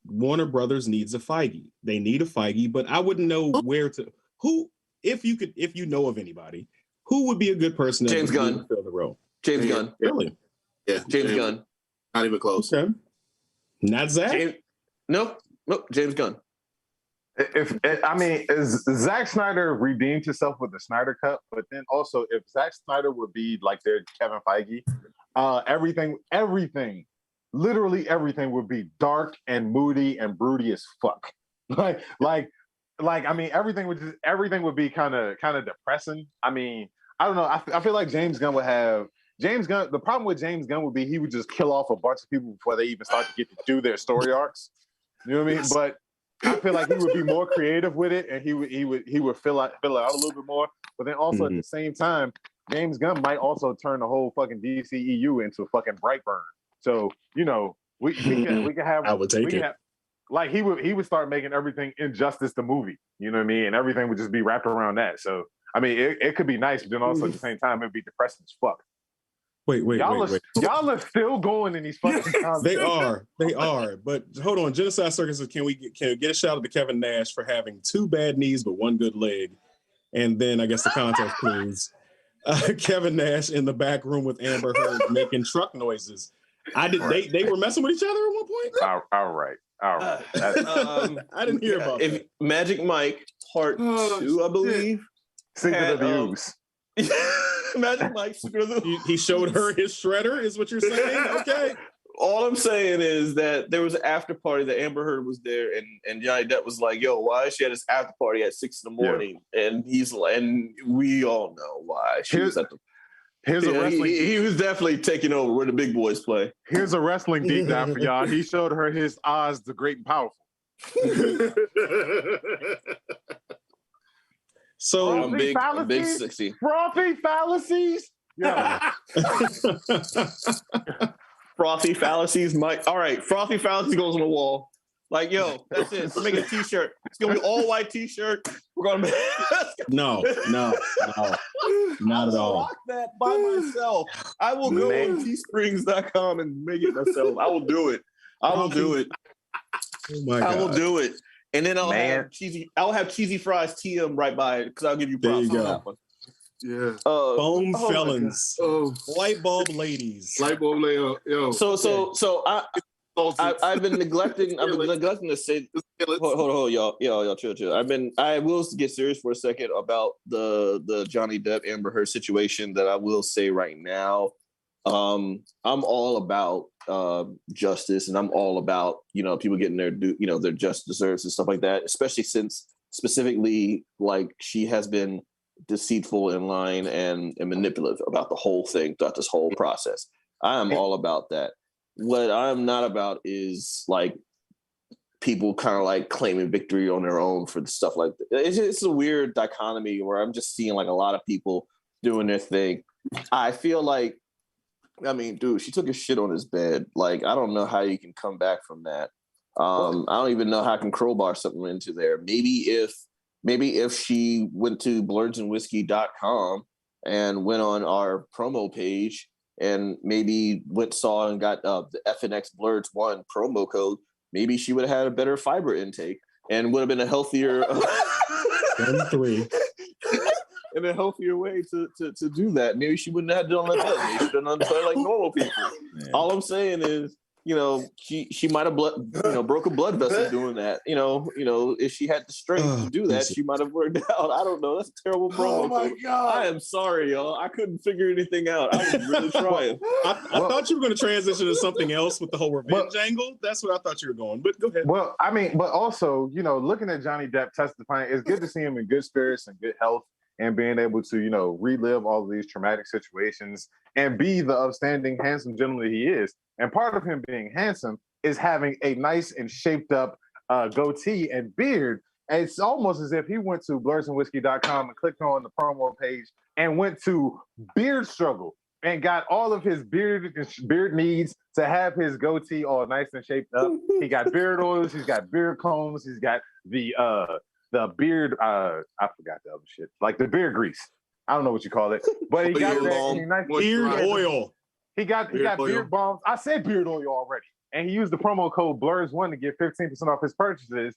Warner Brothers needs a Feige. They need a Feige, but I wouldn't know if you know of anybody, who would be a good person to James Gunn. fill the role? James Gunn. Really? Yeah, James Gunn. Not even close. Okay. Not Zach? Nope, James Gunn. Is Zack Snyder redeemed himself with the Snyder Cut, but then also if Zack Snyder would be like their Kevin Feige, literally everything would be dark and moody and broody as fuck. Everything would be kind of depressing. I mean, I don't know. I feel like James Gunn. The problem with James Gunn would be he would just kill off a bunch of people before they even start to get to do their story arcs. You know what I mean? But I feel like he would be more creative with it, and he would fill it out a little bit more. But then also at the same time, James Gunn might also turn the whole fucking DCEU into a fucking Brightburn. So we can have. I would take it. Like he would start making everything Injustice the movie. You know what I mean? And everything would just be wrapped around that. So I mean, it could be nice, but then also at the same time, it'd be depressing as fuck. Wait. Y'all are still going in these fucking comments. They are. But hold on, Genocide Circus, can we get a shout out to Kevin Nash for having 2 bad knees but 1 good leg? And then I guess the context clues. Kevin Nash in the back room with Amber Heard making truck noises. They were messing with each other at one point? All right. I didn't hear about that. Magic Mike Part 2, I believe. Secret of the Ooze. Magic Mike, Secret of the He showed her his shredder, is what you're saying? Okay. All I'm saying is that there was an after party that Amber Heard was there, and Johnny Depp was like, "Yo, why is she at this after party at 6 in the morning?" Yeah. And he's like, and we all know why. She was at the. Here's a wrestling. He was definitely taking over where the big boys play. Here's a wrestling deep dive for y'all. He showed her his Oz the Great and Powerful. So I'm big 60. Frothy fallacies. Yeah. Frothy fallacies, Mike. All right, frothy fallacies goes on the wall. Like, yo, that's it. Let's make a t-shirt. It's gonna be all white t-shirt. We're gonna make No, not at all. Rock that by myself. I will go on teesprings.com and make it myself. I will do it. Oh my God. I will do it. And then I'll have cheesy fries TM right by it because I'll give you props on that one. Yeah. Foam felons. Light bulb ladies. Light bulb lady. Yo. So I've been neglecting to say hold y'all chill. I will get serious for a second about the Johnny Depp Amber Heard situation that I will say right now. I'm all about justice, and I'm all about people getting their just deserves and stuff like that, especially since specifically like she has been deceitful and lying and manipulative about the whole thing throughout this whole process. I am all about that. What I'm not about is like people kind of like claiming victory on their own for the stuff like that. It's a weird dichotomy where I'm just seeing like a lot of people doing their thing. I feel like, I mean, dude, she took a shit on his bed. Like, I don't know how you can come back from that. I don't even know how I can crowbar something into there. Maybe if she went to blerdsandwhiskey.com and went on our promo page and maybe saw and got the FNX Blerds 1 promo code, maybe she would have had a better fiber intake and would have been a healthier in a healthier way to do that. Maybe she wouldn't have done that. Maybe she done unplay like normal people. Man. All I'm saying is, she might have broke a blood vessel doing that. If she had the strength to do that, she might have worked out. I don't know. That's a terrible promo. Oh my God. I am sorry, y'all. I couldn't figure anything out. I was really trying. I thought you were going to transition to something else with the whole revenge angle. That's what I thought you were going. But go ahead. Well, I mean, but also, looking at Johnny Depp testifying, it's good to see him in good spirits and good health and being able to, relive all of these traumatic situations and be the upstanding, handsome gentleman he is. And part of him being handsome is having a nice and shaped up goatee and beard. And it's almost as if he went to blerdsandwhiskey.com and clicked on the promo page and went to Beard Struggle and got all of his beard needs to have his goatee all nice and shaped up. He got beard oils, he's got beard combs, he's got the beard, I forgot the other shit, like the beard grease. I don't know what you call it, but he got that beard oil. He got beard balms. I said beard oil already. And he used the promo code Blerds1 to get 15% off his purchases,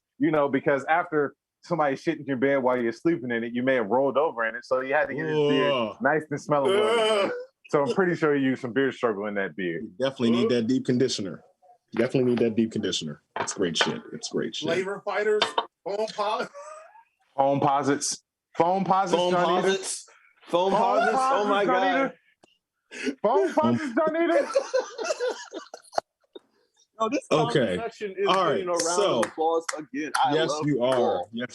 because after somebody shit in your bed while you're sleeping in it, you may have rolled over in it. So you had to get his beard nice and smelling well. So I'm pretty sure you used some Beard Struggle in that beard. You definitely need that deep conditioner. It's great shit. Flavor fighters, foam posits. Foam posits. Oh my God. Foam posits, Donita. No, this section is getting a round of applause again. Yes,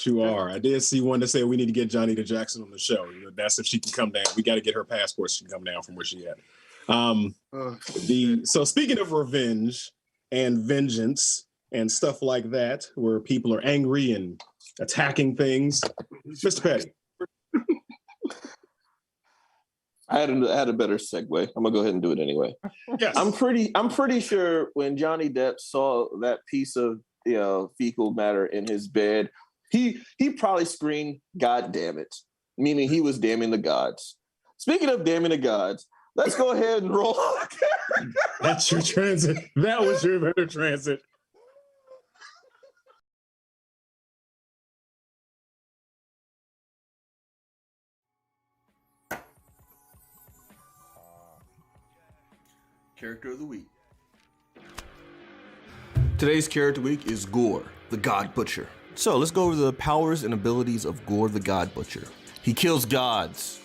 you are. I did see one that said we need to get Johnny Jackson on the show. That's if she can come down. We got to get her passport. She can come down from where she at. So speaking of revenge and vengeance and stuff like that, where people are angry and attacking things, Mr. Petty. I had a better segue. I'm gonna go ahead and do it anyway. Yes. I'm pretty sure when Johnny Depp saw that piece of fecal matter in his bed, he probably screamed, "God damn it!" Meaning he was damning the gods. Speaking of damning the gods, let's go ahead and roll. That's your transit. That was your better transit. Character of the week. Today's character of the week is Gore, the God Butcher. So let's go over the powers and abilities of Gore, the God Butcher. He kills gods.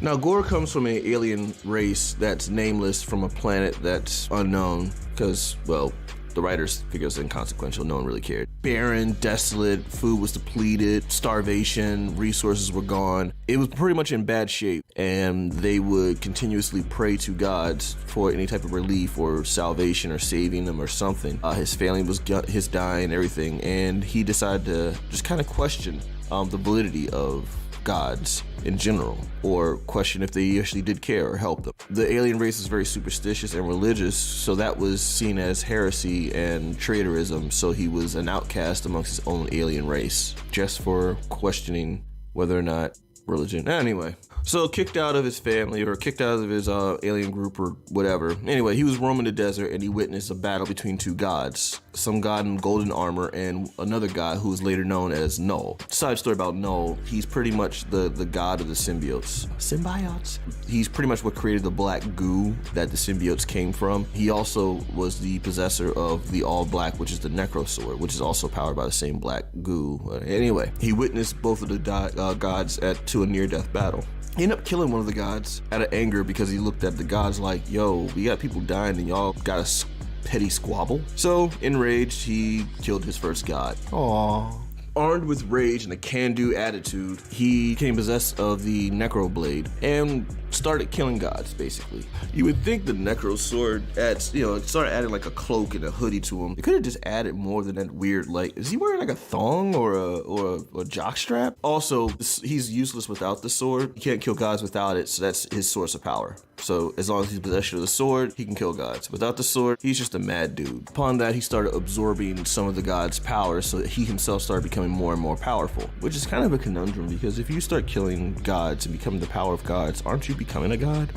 Now, Gore comes from an alien race that's nameless from a planet that's unknown because, well, the writers figure it's inconsequential. No one really cared. Barren, desolate, food was depleted, starvation, resources were gone. It was pretty much in bad shape, and they would continuously pray to gods for any type of relief or salvation or saving them or something. His family was dying, everything, and he decided to just kind of question the validity of gods in general, or question if they actually did care or help them. The alien race is very superstitious and religious, so that was seen as heresy and traitorism, so he was an outcast amongst his own alien race, just for questioning whether or not religion. Anyway, so kicked out of his family or kicked out of his alien group or whatever. Anyway, he was roaming the desert and he witnessed a battle between two gods. Some god in golden armor and another god who was later known as Null. Side story about Null, he's pretty much the god of the symbiotes. Symbiotes? He's pretty much what created the black goo that the symbiotes came from. He also was the possessor of the all black, which is the Necro Sword, which is also powered by the same black goo. Anyway, he witnessed both of the gods to a near-death battle. He ended up killing one of the gods out of anger because he looked at the gods like, yo, we got people dying and y'all got a petty squabble. So, enraged, he killed his first god. Aww. Armed with rage and a can-do attitude, he became possessed of the Necro Blade and started killing gods, basically. You would think the Necro Sword it started adding like a cloak and a hoodie to him. It could have just added more than that weird, like, is he wearing like a thong or a jock strap? Also, he's useless without the sword. You can't kill gods without it, so that's his source of power. So as long as he's in possession of the sword, he can kill gods. Without the sword, he's just a mad dude. Upon that, he started absorbing some of the gods' power, so that he himself started becoming more and more powerful, which is kind of a conundrum because if you start killing gods and becoming the power of gods, aren't you becoming a god?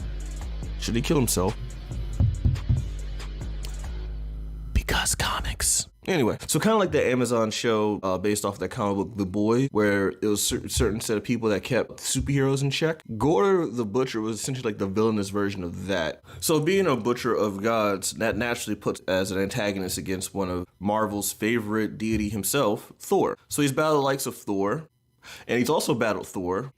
Should he kill himself? Because comics. Anyway, so kind of like the Amazon show based off that comic book, The Boy, where it was a certain set of people that kept superheroes in check. Gore the Butcher was essentially like the villainous version of that. So being a butcher of gods, that naturally puts as an antagonist against one of Marvel's favorite deity himself, Thor. So he's battled the likes of Thor, and he's also battled Thor.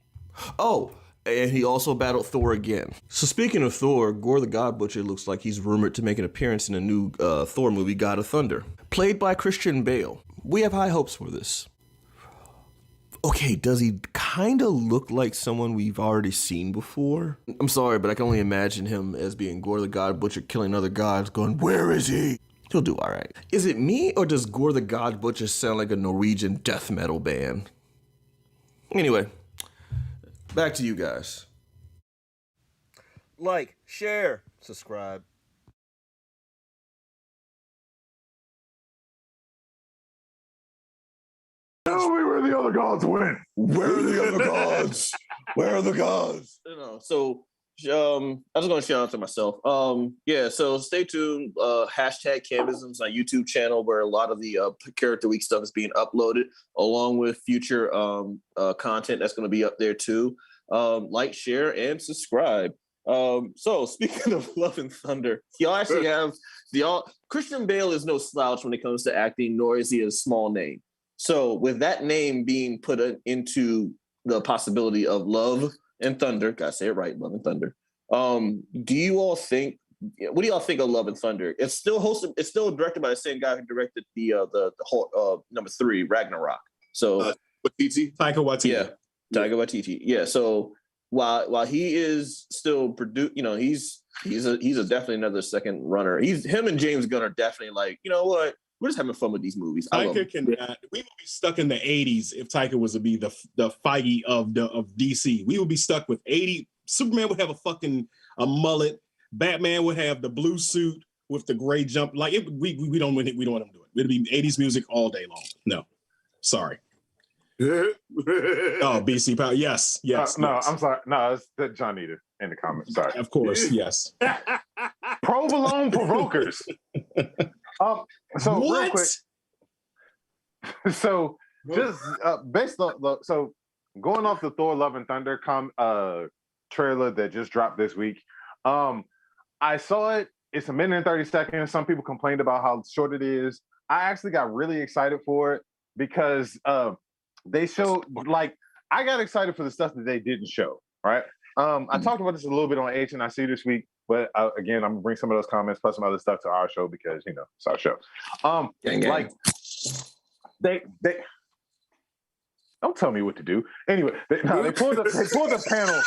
Oh, and he also battled Thor again. So speaking of Thor, Gore the God Butcher looks like he's rumored to make an appearance in a new Thor movie, God of Thunder, played by Christian Bale. We have high hopes for this. Okay, does he kind of look like someone we've already seen before? I'm sorry, but I can only imagine him as being Gore the God Butcher killing other gods going, where is he? He'll do all right. Is it me, or does Gore the God Butcher sound like a Norwegian death metal band? Anyway, back to you guys. Like, share, subscribe. Tell me where the other gods went. Where are the other gods? Where are the gods? So I was going to shout out to myself. Yeah, so stay tuned. Hashtag Canvism's my YouTube channel where a lot of the Character Week stuff is being uploaded, along with future content that's going to be up there too. Like, share, and subscribe. So speaking of Love and Thunder, y'all actually have Christian Bale is no slouch when it comes to acting, nor is he a small name. So with that name being put into the possibility of Love and Thunder, gotta say it right, Love and Thunder. Do you all think? What do y'all think of Love and Thunder? It's still hosted. It's still directed by the same guy who directed the whole number 3 Ragnarok. So Taika Waititi. Yeah, Taika Waititi. Yeah. So while he is still he's definitely another second runner. Him and James Gunn are definitely like, you know what? We're just having fun with these movies. Taika cannot. We would be stuck in the 80s if Taika was to be the Feige of DC. We would be stuck with 80. Superman would have a mullet. Batman would have the blue suit with the gray jump. Like we don't want him to do it. It'd be 80s music all day long. No, sorry. Oh, BC Power. Yes. No, yes. I'm sorry. No, it's the John Eater in the comments. Sorry. Of course. Yes. Provolone provokers. So what? real quick. So just based on going off the Thor: Love and Thunder trailer that just dropped this week. I saw it. It's 1 minute and 30 seconds. Some people complained about how short it is. I actually got really excited for it because they showed, like, I got excited for the stuff that they didn't show, right? I talked about this a little bit on HNIC this week, but again, I'm gonna bring some of those comments plus some other stuff to our show because, you know, it's our show. Like, they don't tell me what to do. Anyway, they pulled the panel.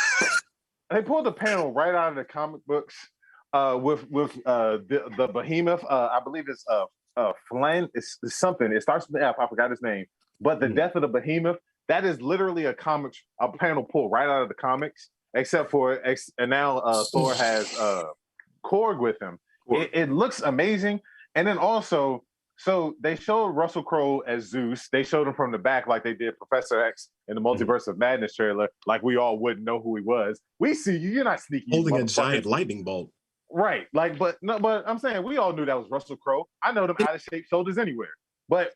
They pulled the panel right out of the comic books with the behemoth. I believe it's Flan. It's something. It starts with the F. I forgot his name. But the death of the behemoth. That is literally a panel pulled right out of the comics. Except for and now Thor has Korg with him. It looks amazing. And then also, so they showed Russell Crowe as Zeus. They showed him from the back like they did Professor X in the Multiverse of Madness trailer, like we all wouldn't know who he was. We see you. You're not sneaky. Holding a giant lightning bolt. Right. Like, but I'm saying we all knew that was Russell Crowe. I know them out of shape shoulders anywhere. But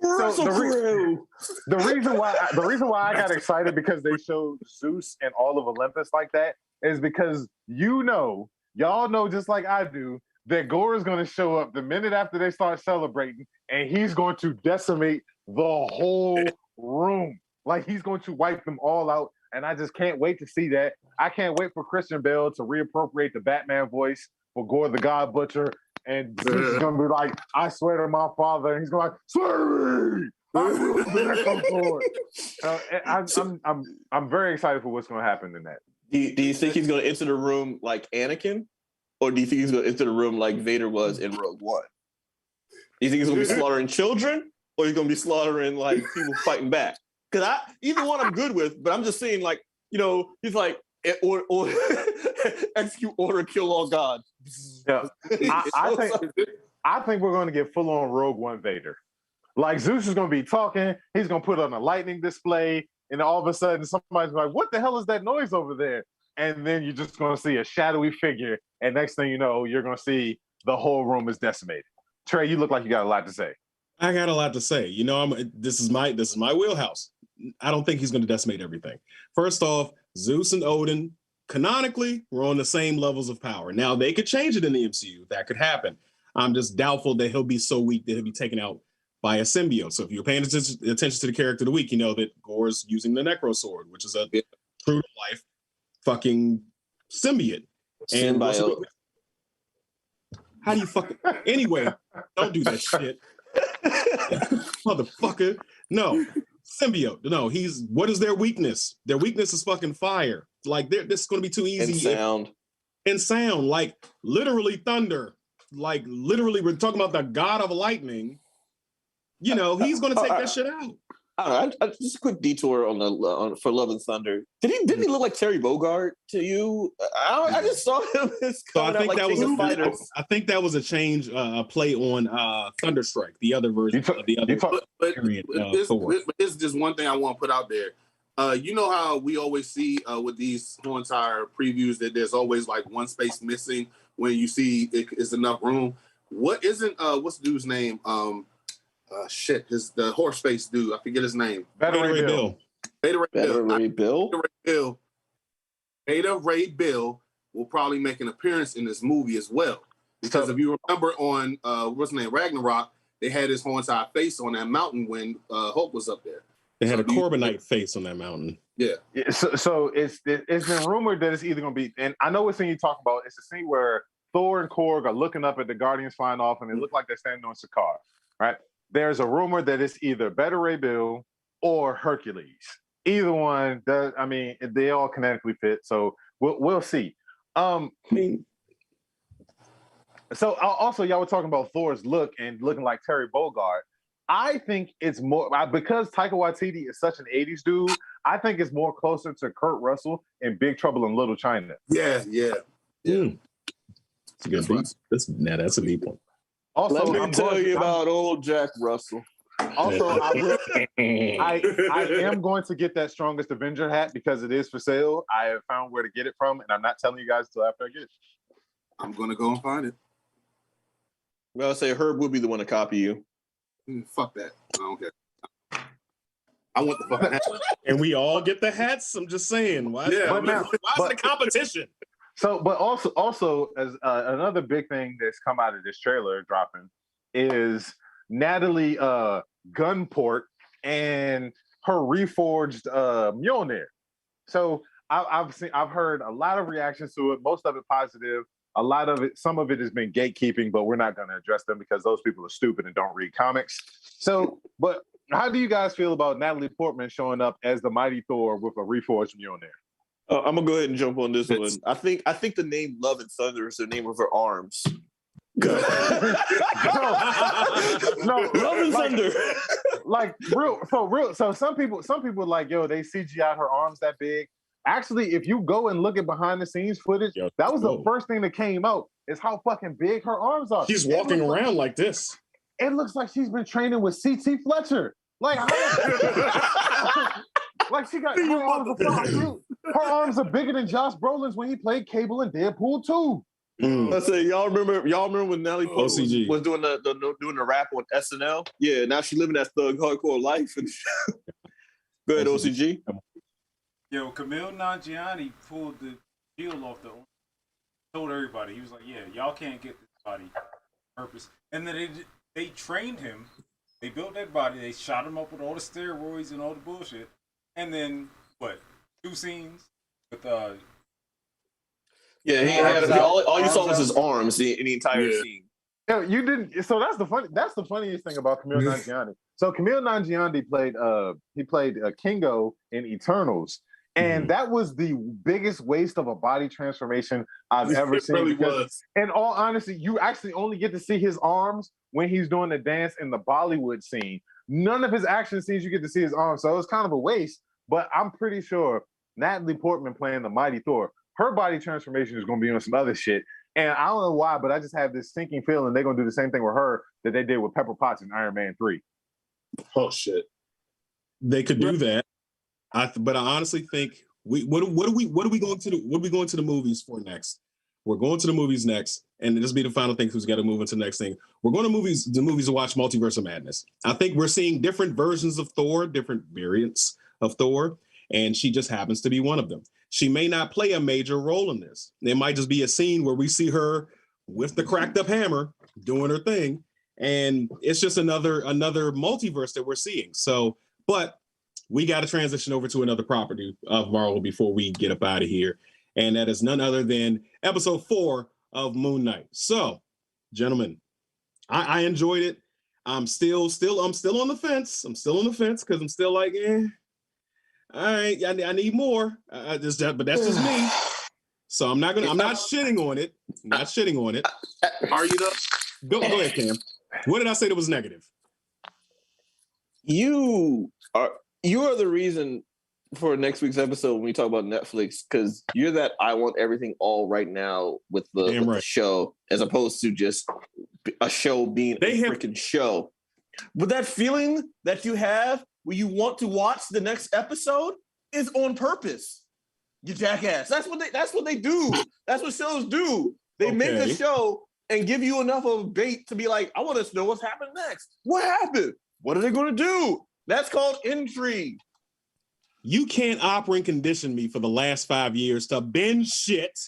Russell Crowe. The reason why I got excited because they showed Zeus and all of Olympus like that is because y'all know just like I do that Gore is going to show up the minute after they start celebrating, and he's going to decimate the whole room. Like, he's going to wipe them all out, and I just can't wait to see that. I can't wait for Christian Bale to reappropriate the Batman voice for Gore the God Butcher, and Zeus is going to be like, I swear to my father, and he's going to be like, swear to me! I'm very excited for what's going to happen in that. Do you think he's going to enter the room like Anakin? Or do you think he's going to enter the room like Vader was in Rogue One? Do you think he's going to be slaughtering children? Or he's going to be slaughtering like people fighting back? Because either one I'm good with, but I'm just saying, like, you know, he's like, or execute order, kill all gods. Yeah, I think we're going to get full on Rogue One Vader. Like, Zeus is going to be talking, he's going to put on a lightning display, and all of a sudden somebody's like, what the hell is that noise over there? And then you're just going to see a shadowy figure, and next thing you know, you're going to see the whole room is decimated. Trey, you look like you got a lot to say. I got a lot to say. You know, this is my wheelhouse. I don't think he's going to decimate everything. First off, Zeus and Odin, canonically, we're on the same levels of power. Now, they could change it in the MCU. That could happen. I'm just doubtful that he'll be so weak that he'll be taken out by a symbiote. So if you're paying attention to the character of the week, you know that Gore's using the Necro Sword, which is a true to life fucking symbiote. And how do you fucking anyway? Don't do that shit, motherfucker. No, symbiote. No, what is their weakness? Their weakness is fucking fire. Like this is going to be too easy. And sound, like literally thunder. Like literally, we're talking about the god of lightning. You know, he's going to take that shit out. Just a quick detour on for Love and Thunder. Didn't he look like Terry Bogard to you? I just saw him as I think that was a change, a play on Thunderstrike, the other version of the other. But this is just one thing I want to put out there. You know how we always see with these whole entire previews that there's always like one space missing when you see it is enough room. What's the dude's name? The horse face dude. I forget his name. Beta Ray Bill. Beta Ray Bill will probably make an appearance in this movie as well. Because if you remember on what's his name, Ragnarok, they had his whole entire face on that mountain when Hulk was up there. They had a Corbinite face on that mountain. Yeah. So it's been rumored that it's either going to be, and I know what scene you talk about. It's a scene where Thor and Korg are looking up at the Guardians flying off, and they look like they're standing on Sakaar, right? There's a rumor that it's either Beta Ray Bill or Hercules. Either one, they all kinetically fit, so we'll see. So also, y'all were talking about Thor's look and looking like Terry Bogard. I think it's more because Taika Waititi is such an '80s dude. I think it's more closer to Kurt Russell in Big Trouble in Little China. Yeah. It's a good beat. That's a deep one. Also, let me tell you about old Jack Russell. Also, I am going to get that Strongest Avenger hat because it is for sale. I have found where to get it from, and I'm not telling you guys until after I get it. I'm going to go and find it. Well, I'll say Herb will be the one to copy you. Fuck that. I don't care. I want the fucking hat. And we all get the hats? I'm just saying. Why is it a competition? So, but also as another big thing that's come out of this trailer dropping is Natalie Gunport and her reforged Mjolnir. So I've heard a lot of reactions to it. Most of it positive. A lot of it, some of it has been gatekeeping, but we're not going to address them because those people are stupid and don't read comics. So, but how do you guys feel about Natalie Portman showing up as the Mighty Thor with a reforged Mjolnir? I'm gonna go ahead and jump on this one. I think the name Love and Thunder is the name of her arms. no, Love and Thunder. So some people like, yo, they CGI'd her arms that big. Actually, if you go and look at behind the scenes footage, that was the first thing that came out is how fucking big her arms are. She's walking around like this. It looks like she's been training with C.T. Fletcher. Like she got her arms are bigger than Josh Brolin's when he played Cable in Deadpool 2. I say, y'all remember when Natalie Portman was doing the rap on SNL? Yeah, now she's living that thug hardcore life. Go ahead, OCG. Yo, Camille Nanjiani pulled the deal off told everybody. He was like, yeah, y'all can't get this body purpose. And then they trained him. They built that body. They shot him up with all the steroids and all the bullshit. And then, 2 scenes with yeah, he had all you saw was his arms in the entire scene. Yeah, you didn't. So that's the funniest thing about Camille Nanjiani. So Camille Nanjiani played Kingo in Eternals, and that was the biggest waste of a body transformation I've ever seen. Really was. In all honesty, you actually only get to see his arms when he's doing the dance in the Bollywood scene. None of his action scenes you get to see his arms, so it's kind of a waste. But I'm pretty sure Natalie Portman playing the Mighty Thor, her body transformation is going to be on some other shit. And I don't know why, but I just have this sinking feeling they're going to do the same thing with her that they did with Pepper Potts in Iron Man 3. Oh, shit. They could do that. But I honestly think what are we going to the movies for next? We're going to the movies next and this will be the final thing because we got to move into the next thing. We're going to the movies to watch Multiverse of Madness. I think we're seeing different versions of Thor, different variants of Thor, and she just happens to be one of them. She may not play a major role in this. It might just be a scene where we see her with the cracked up hammer doing her thing, and it's just another multiverse that we're seeing. So, but we got to transition over to another property of Marvel before we get up out of here, and that is none other than episode 4 of Moon Knight. So, gentlemen, I enjoyed it. I'm still on the fence. I'm still on the fence because I'm still like, all right, I need more. But that's just me. So I'm not shitting on it. I'm not shitting on it. Are you though? Go ahead, Cam. What did I say that was negative? You are the reason for next week's episode when we talk about Netflix, because you're that I want everything all right now with the show, as opposed to just a show being a freaking show. But that feeling that you have when you want to watch the next episode is on purpose. You jackass. That's what they do. That's what shows do. They make a show and give you enough of bait to be like, I want to know what's happening next. What happened? What are they going to do? That's called intrigue. You can't operate and condition me for the last 5 years to binge shit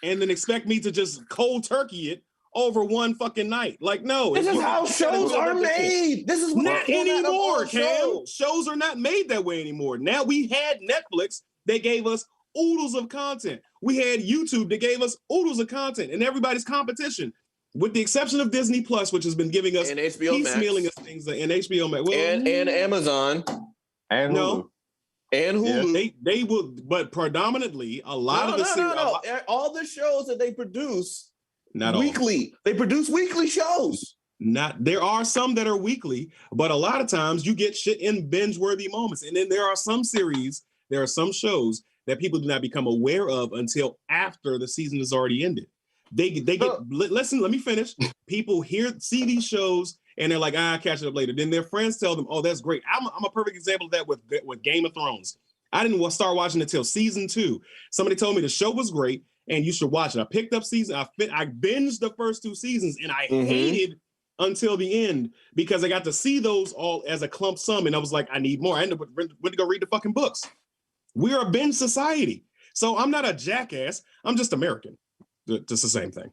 and then expect me to just cold turkey it over one fucking night. Like, no. This is how shows are made. This is not anymore, Cam. Shows are not made that way anymore. Now we had Netflix. They gave us oodles of content. We had YouTube that gave us oodles of content, and everybody's competition, with the exception of Disney Plus, which has been giving us and HBO piecemealing us things, and HBO Max, and Amazon, and Hulu. And Hulu. Yeah, they will, but predominantly a lot of the all the shows that they produce not weekly. They produce weekly shows. There are some that are weekly, but a lot of times you get shit in binge-worthy moments, and then there are some series, there are some shows that people do not become aware of until after the season has already ended. Listen, let me finish. People see these shows and they're like, I'll catch it up later. Then their friends tell them, oh, that's great. I'm a perfect example of that with Game of Thrones. I didn't start watching until season 2. Somebody told me the show was great and you should watch it. I picked up I binged the first 2 seasons and I hated until the end because I got to see those all as a clump sum and I was like, I need more. I ended up went to go read the fucking books. We're a binge society. So I'm not a jackass. I'm just American. It's the same thing.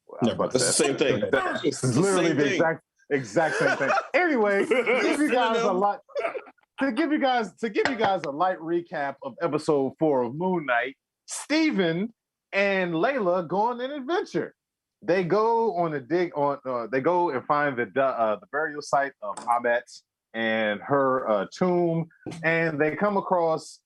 Wow, it's the same thing. It's literally the exact same thing. Anyway, to give you guys a light recap of episode 4 of Moon Knight, Steven and Layla go on an adventure. They go on a dig on. They go and find the burial site of Amet and her tomb, and they come across.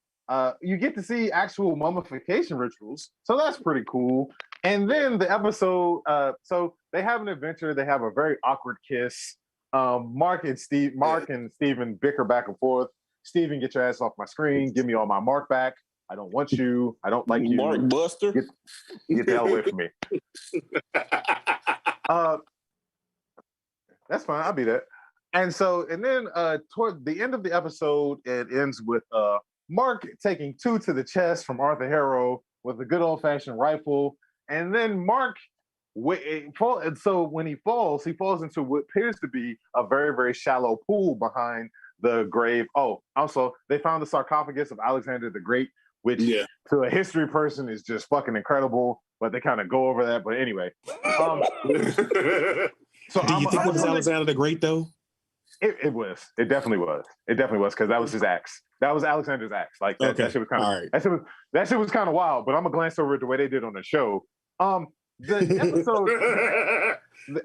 You get to see actual mummification rituals, so that's pretty cool. And then the episode, so they have an adventure. They have a very awkward kiss. Mark and Steven bicker back and forth. Steven, get your ass off my screen. Give me all my Mark back. I don't want you. I don't like you. Mark Buster. Get the hell away from me. That's fine. I'll be that. And then toward the end of the episode, it ends with Mark taking 2 to the chest from Arthur Harrow with a good old-fashioned rifle. And then Mark, so when he falls into what appears to be a very, very shallow pool behind the grave. Oh, also, they found the sarcophagus of Alexander the Great, which to a history person is just fucking incredible, but they kind of go over that. But anyway. So do you think it was Alexander the Great, though? It was. It definitely was. It definitely was, because that was his axe. That was Alexander's axe. Like that shit was kind of that shit was kind of wild. But I'm gonna glance over at the way they did on the show. The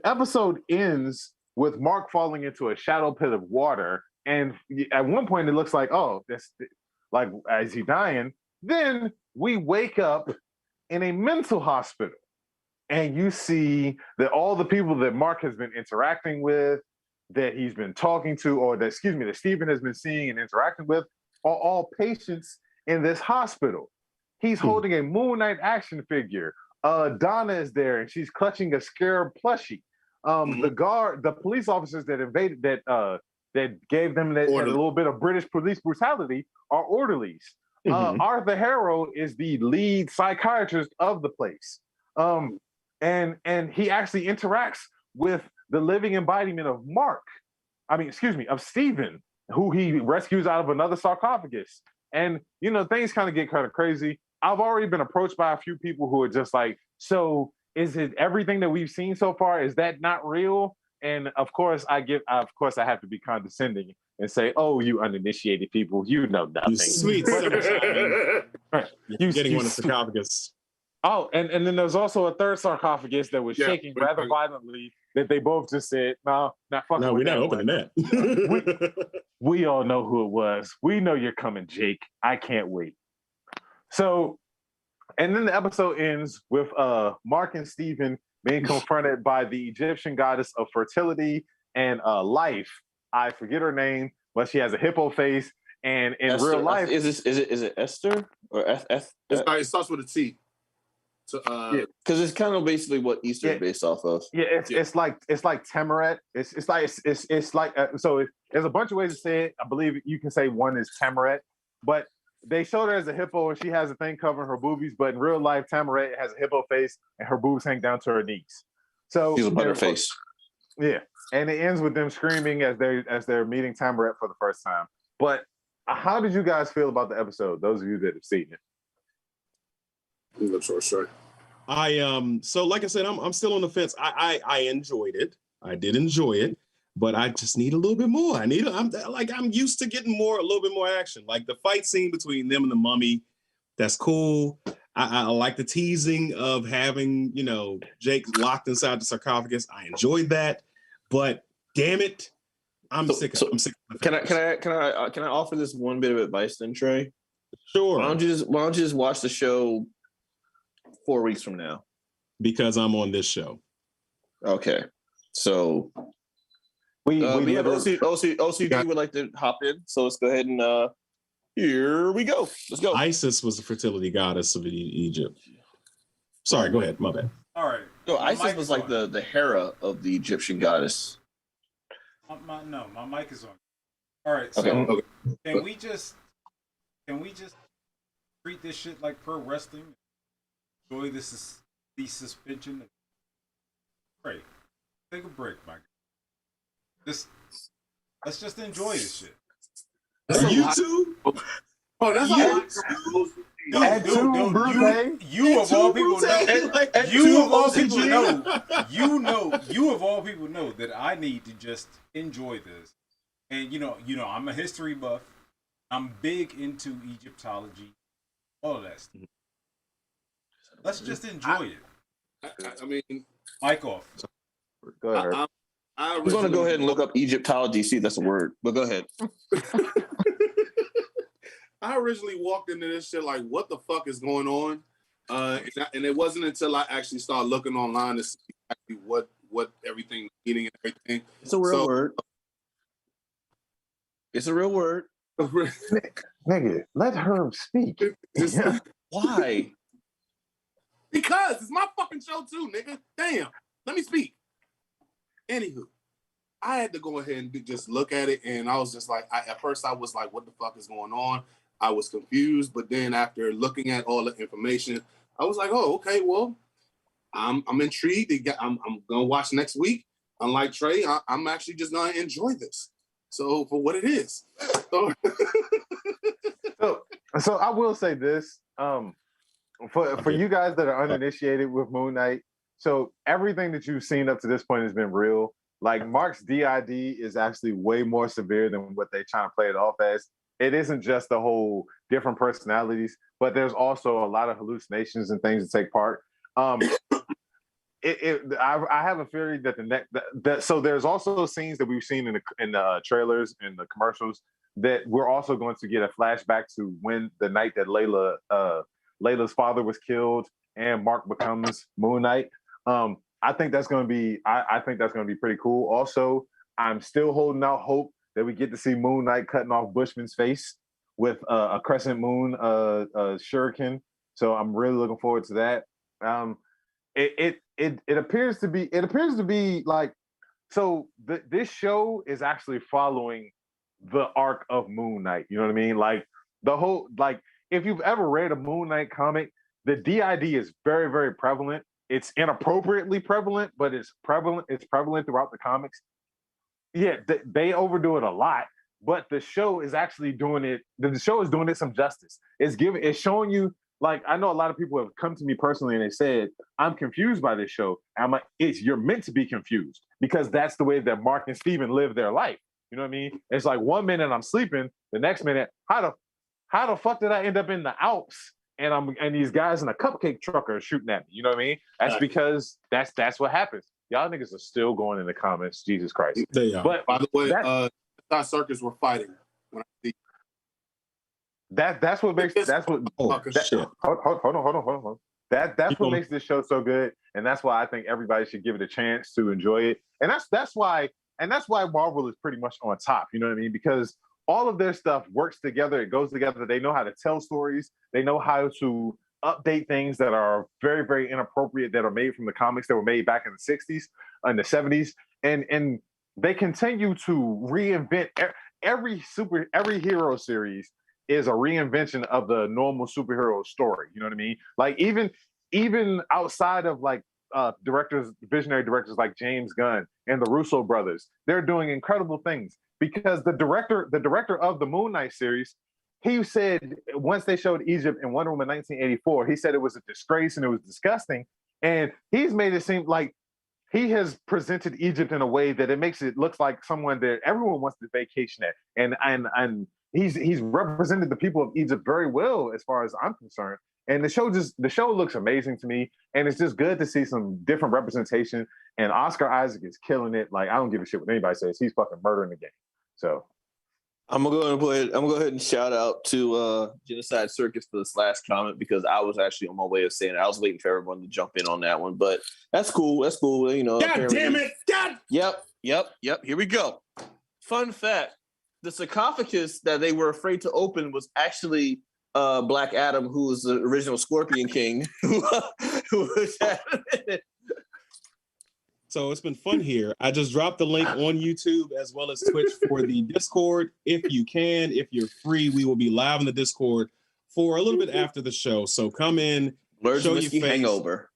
episode ends with Mark falling into a shallow pit of water, and at one point it looks like, oh, this, like, is he dying? Then we wake up in a mental hospital, and you see that all the people that Mark has been interacting with, that he's been talking to, or that Steven has been seeing and interacting with, are all patients in this hospital. He's holding a Moon Knight action figure. Donna is there, and she's clutching a scarab plushie. The police officers that invaded, that gave them that little bit of British police brutality, are orderlies. Arthur Harrow is the lead psychiatrist of the place. and he actually interacts with the living embodiment of Mark. I mean, excuse me, of Stephen, who he rescues out of another sarcophagus. And things kind of crazy. I've already been approached by a few people who are just like, so is it everything that we've seen so far? Is that not real? And of course, I have to be condescending and say, "Oh, you uninitiated people, you know nothing." You sweet summertime. Right. You're getting one of the sarcophagus. Oh, and then there's also a third sarcophagus that was shaking rather violently that they both just said, no, not fucking. No, we're not opening that. We all know who it was. We know you're coming, Jake. I can't wait. So, and then the episode ends with Mark and Stephen being confronted by the Egyptian goddess of fertility and life. I forget her name, but she has a hippo face. And in Esther, real life, is it Esther or F? It starts with a T. So, because it's kind of basically what Easter is based off of. Yeah, it's like Tamaret. It's like so. There's a bunch of ways to say it. I believe you can say one is Tamaret, but they showed her as a hippo and she has a thing covering her boobies. But in real life, Tamaret has a hippo face and her boobs hang down to her knees. So she's a butterface. Yeah, and it ends with them screaming as they're meeting Tamaret for the first time. But how did you guys feel about the episode? Those of you that have seen it. Sure. So like I said, I'm still on the fence. I enjoyed it. I did enjoy it, but I just need a little bit more. I'm used to getting a little bit more action. Like the fight scene between them and the mummy, that's cool. I like the teasing of having, Jake locked inside the sarcophagus. I enjoyed that, but damn it, I'm sick of it. Can I offer this one bit of advice then, Trey? Sure. Why don't you just watch the show 4 weeks from now? Because I'm on this show. Okay. So we have OCG would like to hop in. So let's go ahead and here we go. Let's go. Isis was the fertility goddess of Egypt. Sorry, go ahead. My bad. All right. No, Isis was like the Hera of the Egyptian goddess. My mic is on. All right. So Okay. can we just treat this shit like pro wrestling? Enjoy the suspension. Break. Take a break, Mike. Let's just enjoy this shit. YouTube? Oh, that's You of all people know that I need to just enjoy this. And I'm a history buff. I'm big into Egyptology, all of that stuff. Let's just enjoy it. I mean, mic off. Go ahead. I'm going to go ahead and look up Egyptology, see if that's a word, but go ahead. I originally walked into this shit like, what the fuck is going on? And it wasn't until I actually started looking online to see actually what everything meaning and everything. It's a real word. It's a real word. Nigga, let her speak. Why? Because it's my fucking show too, nigga. Damn. Let me speak. Anywho, I had to go ahead and just look at it, and I was just like, at first I was like, what the fuck is going on? I was confused, but then after looking at all the information, I was like, oh, okay, well, I'm intrigued. I'm gonna watch next week. Unlike Trey, I'm actually just gonna enjoy this. So for what it is. So I will say this. For you guys that are uninitiated with Moon Knight, so everything that you've seen up to this point has been real. Like Mark's DID is actually way more severe than what they're trying to play it off as. It isn't just the whole different personalities, but there's also a lot of hallucinations and things that take part. I have a theory that so there's also scenes that we've seen in the trailers and the commercials that we're also going to get a flashback to when the night that Layla's father was killed and Mark becomes Moon Knight. I think that's going to be. I think that's going to be pretty cool. Also, I'm still holding out hope that we get to see Moon Knight cutting off Bushman's face with a crescent moon shuriken. So I'm really looking forward to that. It appears to be like so. This show is actually following the arc of Moon Knight. You know what I mean? Like the whole if you've ever read a Moon Knight comic, the DID is very, very prevalent. it's inappropriately prevalent, but it's prevalent. It's prevalent throughout the comics. Yeah, they overdo it a lot, but the show is actually doing it. The show is doing it some justice. It's showing you. Like, I know a lot of people have come to me personally and they said, I'm confused by this show. And I'm like, you're meant to be confused because that's the way that Mark and Steven live their life. You know what I mean? It's like 1 minute I'm sleeping, the next minute, how the fuck did I end up in the Alps? And these guys in a cupcake truck are shooting at me. You know what I mean? That's because that's what happens. Y'all niggas are still going in the comments. Jesus Christ. They are. But by the way, Thought Circus were fighting when I see. That's what makes shit. hold on. That's what makes this show so good, and that's why I think everybody should give it a chance to enjoy it. And that's why Marvel is pretty much on top. You know what I mean? Because all of their stuff works together. It goes together. They know how to tell stories. They know how to update things that are very, very inappropriate that are made from the comics that were made back in the 60s and the 70s. And they continue to reinvent every hero series is a reinvention of the normal superhero story. You know what I mean? Like even outside of like visionary directors like James Gunn and the Russo brothers, they're doing incredible things because the director of the Moon Knight series, he said once they showed Egypt in Wonder Woman 1984, he said it was a disgrace and it was disgusting. And he's made it seem like he has presented Egypt in a way that it makes it look like someone that everyone wants to vacation at. And he's represented the people of Egypt very well as far as I'm concerned. And the show looks amazing to me. And it's just good to see some different representation. And Oscar Isaac is killing it. Like, I don't give a shit what anybody says. He's fucking murdering the game. So I'm gonna go ahead and shout out to Genocide Circus for this last comment because I was actually on my way of saying it. I was waiting for everyone to jump in on that one, but that's cool. That's cool. You know. God damn it! God. Yep. Here we go. Fun fact: the sarcophagus that they were afraid to open was actually Black Adam, who was the original Scorpion King, who was So it's been fun here. I just dropped the link on YouTube as well as Twitch for the Discord. If you're free, we will be live in the Discord for a little bit after the show. So come in, Blerds show and your Whiskey face. hangover.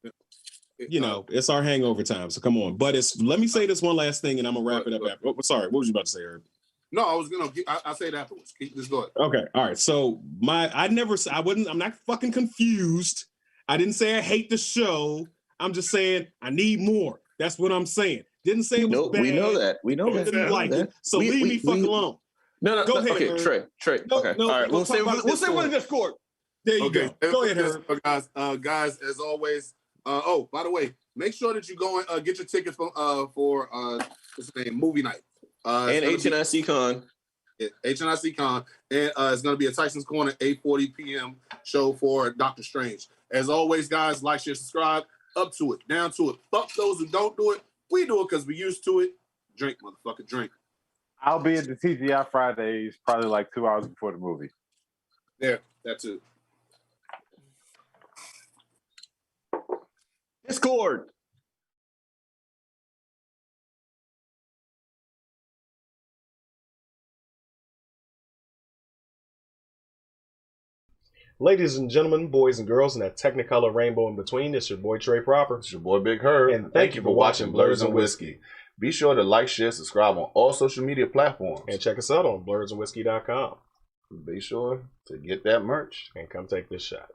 You know, it's our hangover time. So come on. But let me say this one last thing, and I'm gonna wrap it up. After. Sorry, what was you about to say, Herb? No, I was gonna. I'll say it afterwards. Just go ahead. Okay, all right. So I'm not fucking confused. I didn't say I hate the show. I'm just saying I need more. That's what I'm saying. Didn't say it was bad. We know that. We know that. Didn't like it. So leave me alone. No. Go ahead, okay, Herb. Trey. Okay. All right. We'll say one in Discord. There you go. Go ahead, Herb. Guys, as always. Oh, by the way, make sure that you go and get your tickets for what's the name, movie night. And HNIC Con. HNIC Con. And it's gonna be a Tyson's Corner 8:40 p.m. show for Doctor Strange. As always, guys, like, share, subscribe. Up to it, down to it. Fuck those who don't do it. We do it because we used to it. Drink, motherfucker, drink. I'll be at the TGI Fridays probably like 2 hours before the movie. There, that's it. Discord. Ladies and gentlemen, boys and girls, and that Technicolor rainbow in between, it's your boy Trey Proper. It's your boy Big Herb. And thank you for watching Blerds and Whiskey. Be sure to like, share, subscribe on all social media platforms. And check us out on blerdsandwhiskey.com. Be sure to get that merch. And come take this shot.